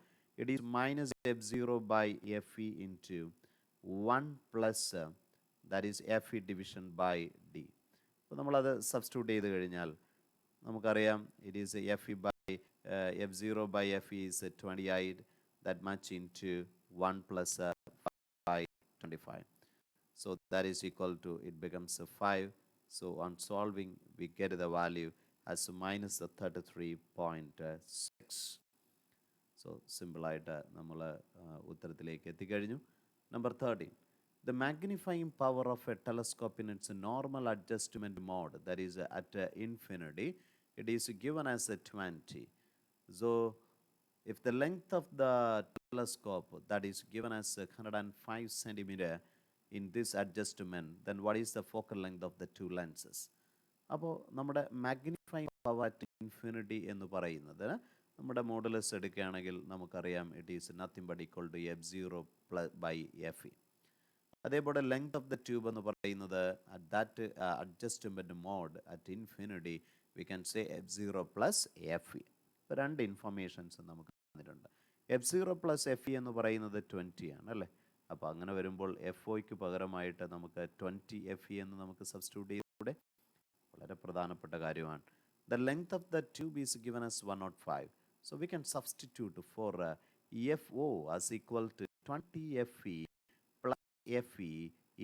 it is -f0/fe into 1 plus that is fe division by d. അപ്പോൾ നമ്മളത് substitute ചെയ്ത് കഴിഞ്ഞാൽ നമുക്കറിയാം it is f0/fe is 28, that much into 1 plus 5, 25. So that is equal to, it becomes 5. So on solving we get the value as -33.6. So simple ആയിട്ട് നമ്മൾ ഉത്തരത്തിലേക്ക് എത്തിക്കഴിഞ്ഞു. Number 13. The magnifying power of a telescope in its normal adjustment mode, that is at infinity, it is given as 20. So if the length of the telescope that is given as 105 centimeter in this adjustment, then what is the focal length of the two lenses? അപ്പോൾ നമ്മുടെ magnifying power at infinity എന്ന് പറയുന്നത് നമ്മുടെ modulus എടുക്കുകയാണെങ്കിൽ നമുക്കറിയാം it is nothing but equal to f0/fe. അതേപോലെ length of the tube എന്ന് പറയുന്നത് at that adjustment mode at infinity we can say f0/fe. ഇപ്പോൾ രണ്ട് ഇൻഫർമേഷൻസ് നമുക്ക് തന്നിട്ടുണ്ട്. f0/fe എന്ന് പറയുന്നത് 20 ആണ് അല്ലേ. അപ്പോൾ അങ്ങനെ വരുമ്പോൾ FOയ്ക്ക് പകരമായിട്ട് നമുക്ക് 20fe എന്ന് നമുക്ക് സബ്സ്റ്റിറ്റ്യൂട്ട് ചെയ്തൂടെ. വളരെ പ്രധാനപ്പെട്ട കാര്യമാണ്. The length of the tube is given as 105. So we can substitute for FO as equal to 20fe plus fe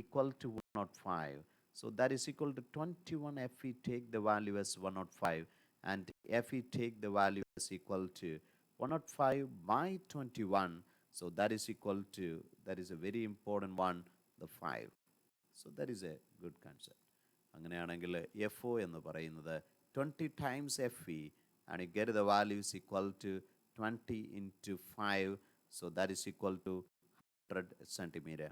equal to 105. So that is equal to 21fe, take the value as 105, and fe take the value as equal to 105 by 21. So that is equal to, that is a very important one, the 5. So that is a good concept. അങ്ങനെയാണെങ്കിൽ FO എന്ന് പറയുന്നത് 20 times fe, and you get the value is equal to 20 into 5. So that is equal to 100 centimeter.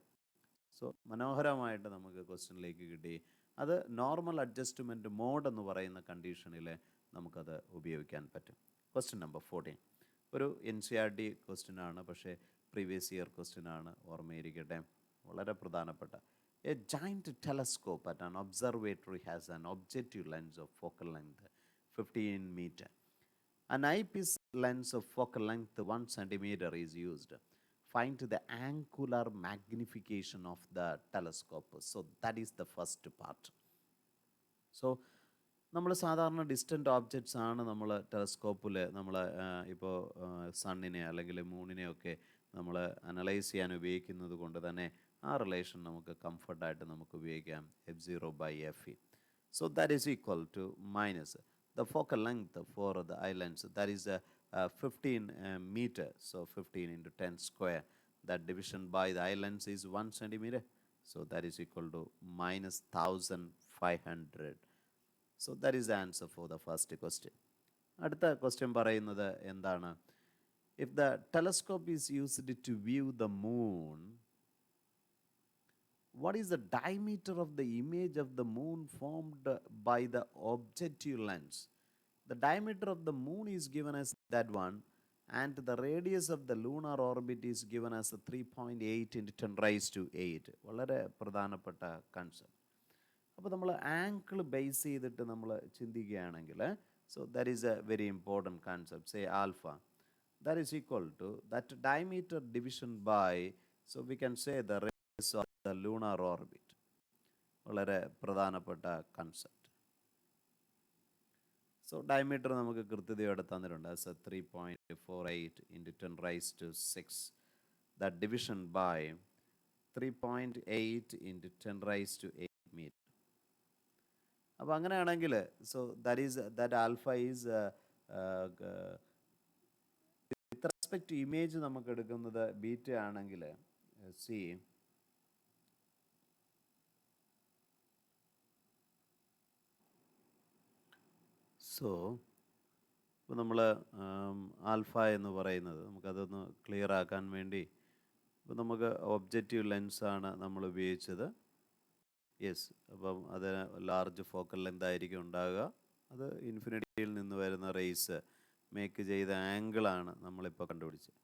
So മനോഹരമായിട്ട് നമുക്ക് ക്വസ്റ്റ്യനിലേക്ക് കിട്ടി. അത് normal adjustment mode എന്ന് പറയുന്ന കണ്ടീഷനിൽ നമുക്കത് ഉപയോഗിക്കാൻ പറ്റും. ക്വസ്റ്റ്യൻ നമ്പർ 14 ഒരു NCERT ക്വസ്റ്റ്യൻ ആണ്, പക്ഷേ പ്രീവിയസ് ഇയർ ക്വസ്റ്റ്യൻ ആണ്, ഓർമ്മയിരിക്കട്ടെ, വളരെ പ്രധാനപ്പെട്ട. A giant telescope at an observatory has an objective lens of focal length 15 meter. An eyepiece lens of focal length 1 centimeter is used. Find the angular magnification of the telescope. So that is the first part. So നമ്മൾ സാധാരണ distant objects ആണ് നമ്മൾ ടെലസ്കോപ്പിൽ നമ്മൾ ഇപ്പോൾ സണ്ണിനെ അല്ലെങ്കിൽ മൂണിനെയൊക്കെ നമ്മൾ analyse ചെയ്യാൻ ഉപയോഗിക്കുന്നത് കൊണ്ട് തന്നെ ആ റിലേഷൻ നമുക്ക് കംഫർട്ടായിട്ട് നമുക്ക് ഉപയോഗിക്കാം f0/fe. So that is equal to minus the focal length for the eye lens, that is 15 meter. So 15 into 10 square, that division by the eye lens is 1 centimeter. So that is equal to -1500. So that is the answer for the first question. അടുത്ത question പറയുന്നത് എന്താണ്? If the telescope is used to view the moon, what is the diameter of the image of the moon formed by the objective lens? The diameter of the moon is given as that one, and the radius of the lunar orbit is given as 3.8 into 10 raised to 8. വളരെ പ്രധാനപ്പെട്ട concept. അപ്പോൾ നമ്മൾ angle base ചെയ്തിട്ട് നമ്മൾ ചിന്തിക്കുകയാണെങ്കിൽ, so that is a very important concept. Say alpha, that is equal to that diameter division by, so we can say the radius of the lunar orbit. വളരെ പ്രധാനപ്പെട്ട concept. So diameter നമുക്ക് കൃത്യതയോടെ തന്നിട്ടുണ്ട് as 3.48 into 10 raise to 6. That division by 3.8 into 10 raise to 8 metre. അപ്പോൾ അങ്ങനെയാണെങ്കിൽ, so that alpha is with respect to image നമുക്ക് എടുക്കുന്നത് beta ആണെങ്കിൽ, സി സോ ഇപ്പോൾ നമ്മൾ ആൽഫ എന്ന് പറയുന്നത് നമുക്കതൊന്ന് ക്ലിയർ ആക്കാൻ വേണ്ടി, ഇപ്പോൾ നമുക്ക് ഒബ്ജക്റ്റീവ് ലെൻസാണ് നമ്മൾ ഉപയോഗിച്ചത്. യെസ്, അപ്പം അത് ലാർജ് ഫോക്കൽ ലെന്ത് ആയിരിക്കും ഉണ്ടാകുക. അത് ഇൻഫിനിറ്റിയിൽ നിന്ന് വരുന്ന റേസ് മേക്ക് ചെയ്ത ആംഗിളാണ് നമ്മളിപ്പോൾ കണ്ടുപിടിച്ചത്.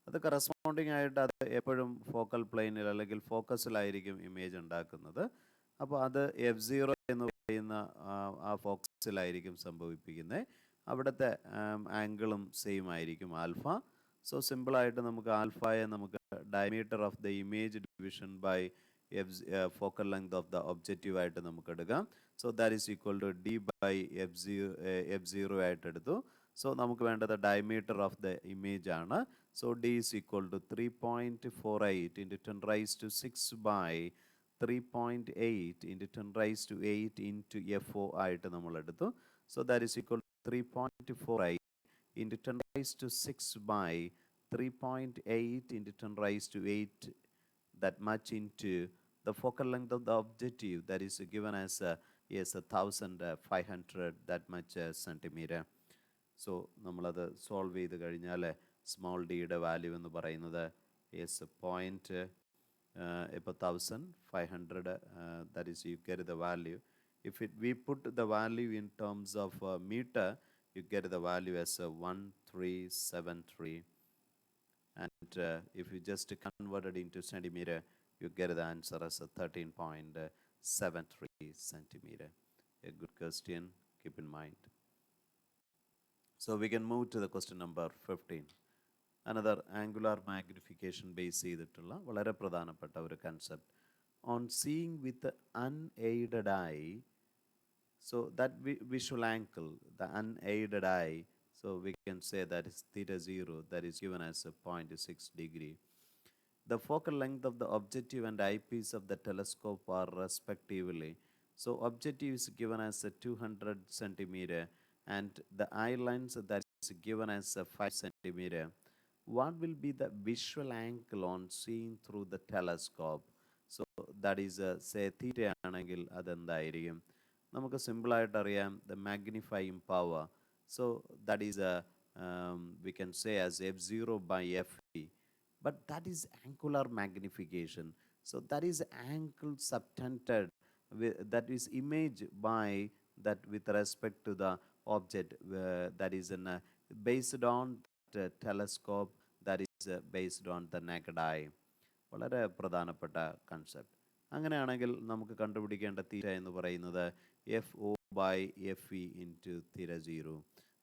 അത് കറസ്പോണ്ടിങ് ആയിട്ട് അത് എപ്പോഴും ഫോക്കൽ പ്ലെയിനിൽ അല്ലെങ്കിൽ ഫോക്കസിലായിരിക്കും ഇമേജ് ഉണ്ടാക്കുന്നത്. അപ്പോൾ അത് F0 എന്ന് പറയുന്ന ആ ഫോക്കസിലായിരിക്കും സംഭവിപ്പിക്കുന്നത്. അവിടുത്തെ ആംഗിളും സെയിം ആയിരിക്കും ആൽഫ. സോ സിമ്പിളായിട്ട് നമുക്ക് ആൽഫയെ നമുക്ക് diameter of the image division by focal length of the objective ആയിട്ട് നമുക്ക് എടുക്കാം. So that is equal to D by F0 ആയിട്ട് എടുത്തു. സോ നമുക്ക് വേണ്ടത് ഡയമീറ്റർ ഓഫ് ദ ഇമേജ് ആണ്. So D is equal to 3.48 into 10 raise to 6 by 3.8 into 10 raised to 8 into FO ആയിട്ട് നമ്മൾ എടുത്തു. So that is equal to 3.48 into 10 raised to 6 by 3.8 into 10 raised to 8, that much into the focal length of the objective, that is given as 1500 that much centimeter. So നമ്മളത് solve ചെയ്ത് കഴിഞ്ഞാൽ small ഡിയുടെ value എന്ന് പറയുന്നത് point ഇപ്പോൾ 1500, that is you get the value. If we put the value in terms of meter, you get the value as 1373, and if you just convert it into centimeter, you get the answer as 13.73 centimeter. A good question, keep in mind. So we can move to the question number 15. Another angular magnification base ചെയ്തിട്ടുള്ള വളരെ പ്രധാനപ്പെട്ട ഒരു concept. On seeing with the unaided eye, so that visual angle, the unaided eye, so we can say that is theta 0, that is given as a 0.6 degree. The focal length of the objective and eyepiece of the telescope are respectively. So objective is given as a 200 centimeter and the eye lens that is given as a 5 centimeter. What will be the visual angle on seeing through the telescope? So that is say theta ആണെങ്കിൽ അതെന്തായിരിക്കും? നമുക്ക് സിമ്പിളായിട്ട് അറിയാം, the magnifying power. So that is we can say as F0 by Fe, but that is angular magnification. So that is angle subtended, that is image by that with respect to the object that is based on the telescope, that is based on the naked eye. വളരെ പ്രധാനപ്പെട്ട concept. അങ്ങനെയാണെങ്കിൽ നമുക്ക് കണ്ടുപിടിക്കേണ്ട തീറ്റ എന്ന് പറയുന്നത് FO by FE into theta 0.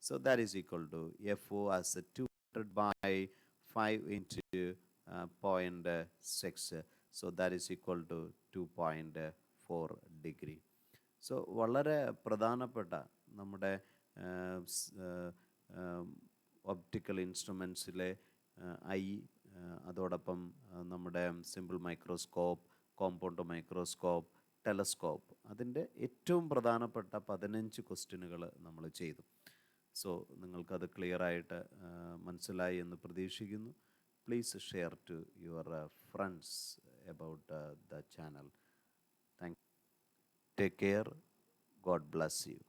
So that is equal to FO as 200 by 5 into 0.6. So that is equal to 2.4 degree. So വളരെ പ്രധാനപ്പെട്ട നമ്മുടെ optical ഇൻസ്ട്രുമെൻസിലെ അതോടൊപ്പം നമ്മുടെ simple microscope, compound microscope, telescope, അതിൻ്റെ ഏറ്റവും പ്രധാനപ്പെട്ട 15 ക്വസ്റ്റ്യനുകൾ നമ്മൾ ചെയ്തു. സോ നിങ്ങൾക്കത് ക്ലിയറായിട്ട് മനസ്സിലായി എന്ന് പ്രതീക്ഷിക്കുന്നു. Please share to your friends about the channel. Thank you. Take care. God bless you.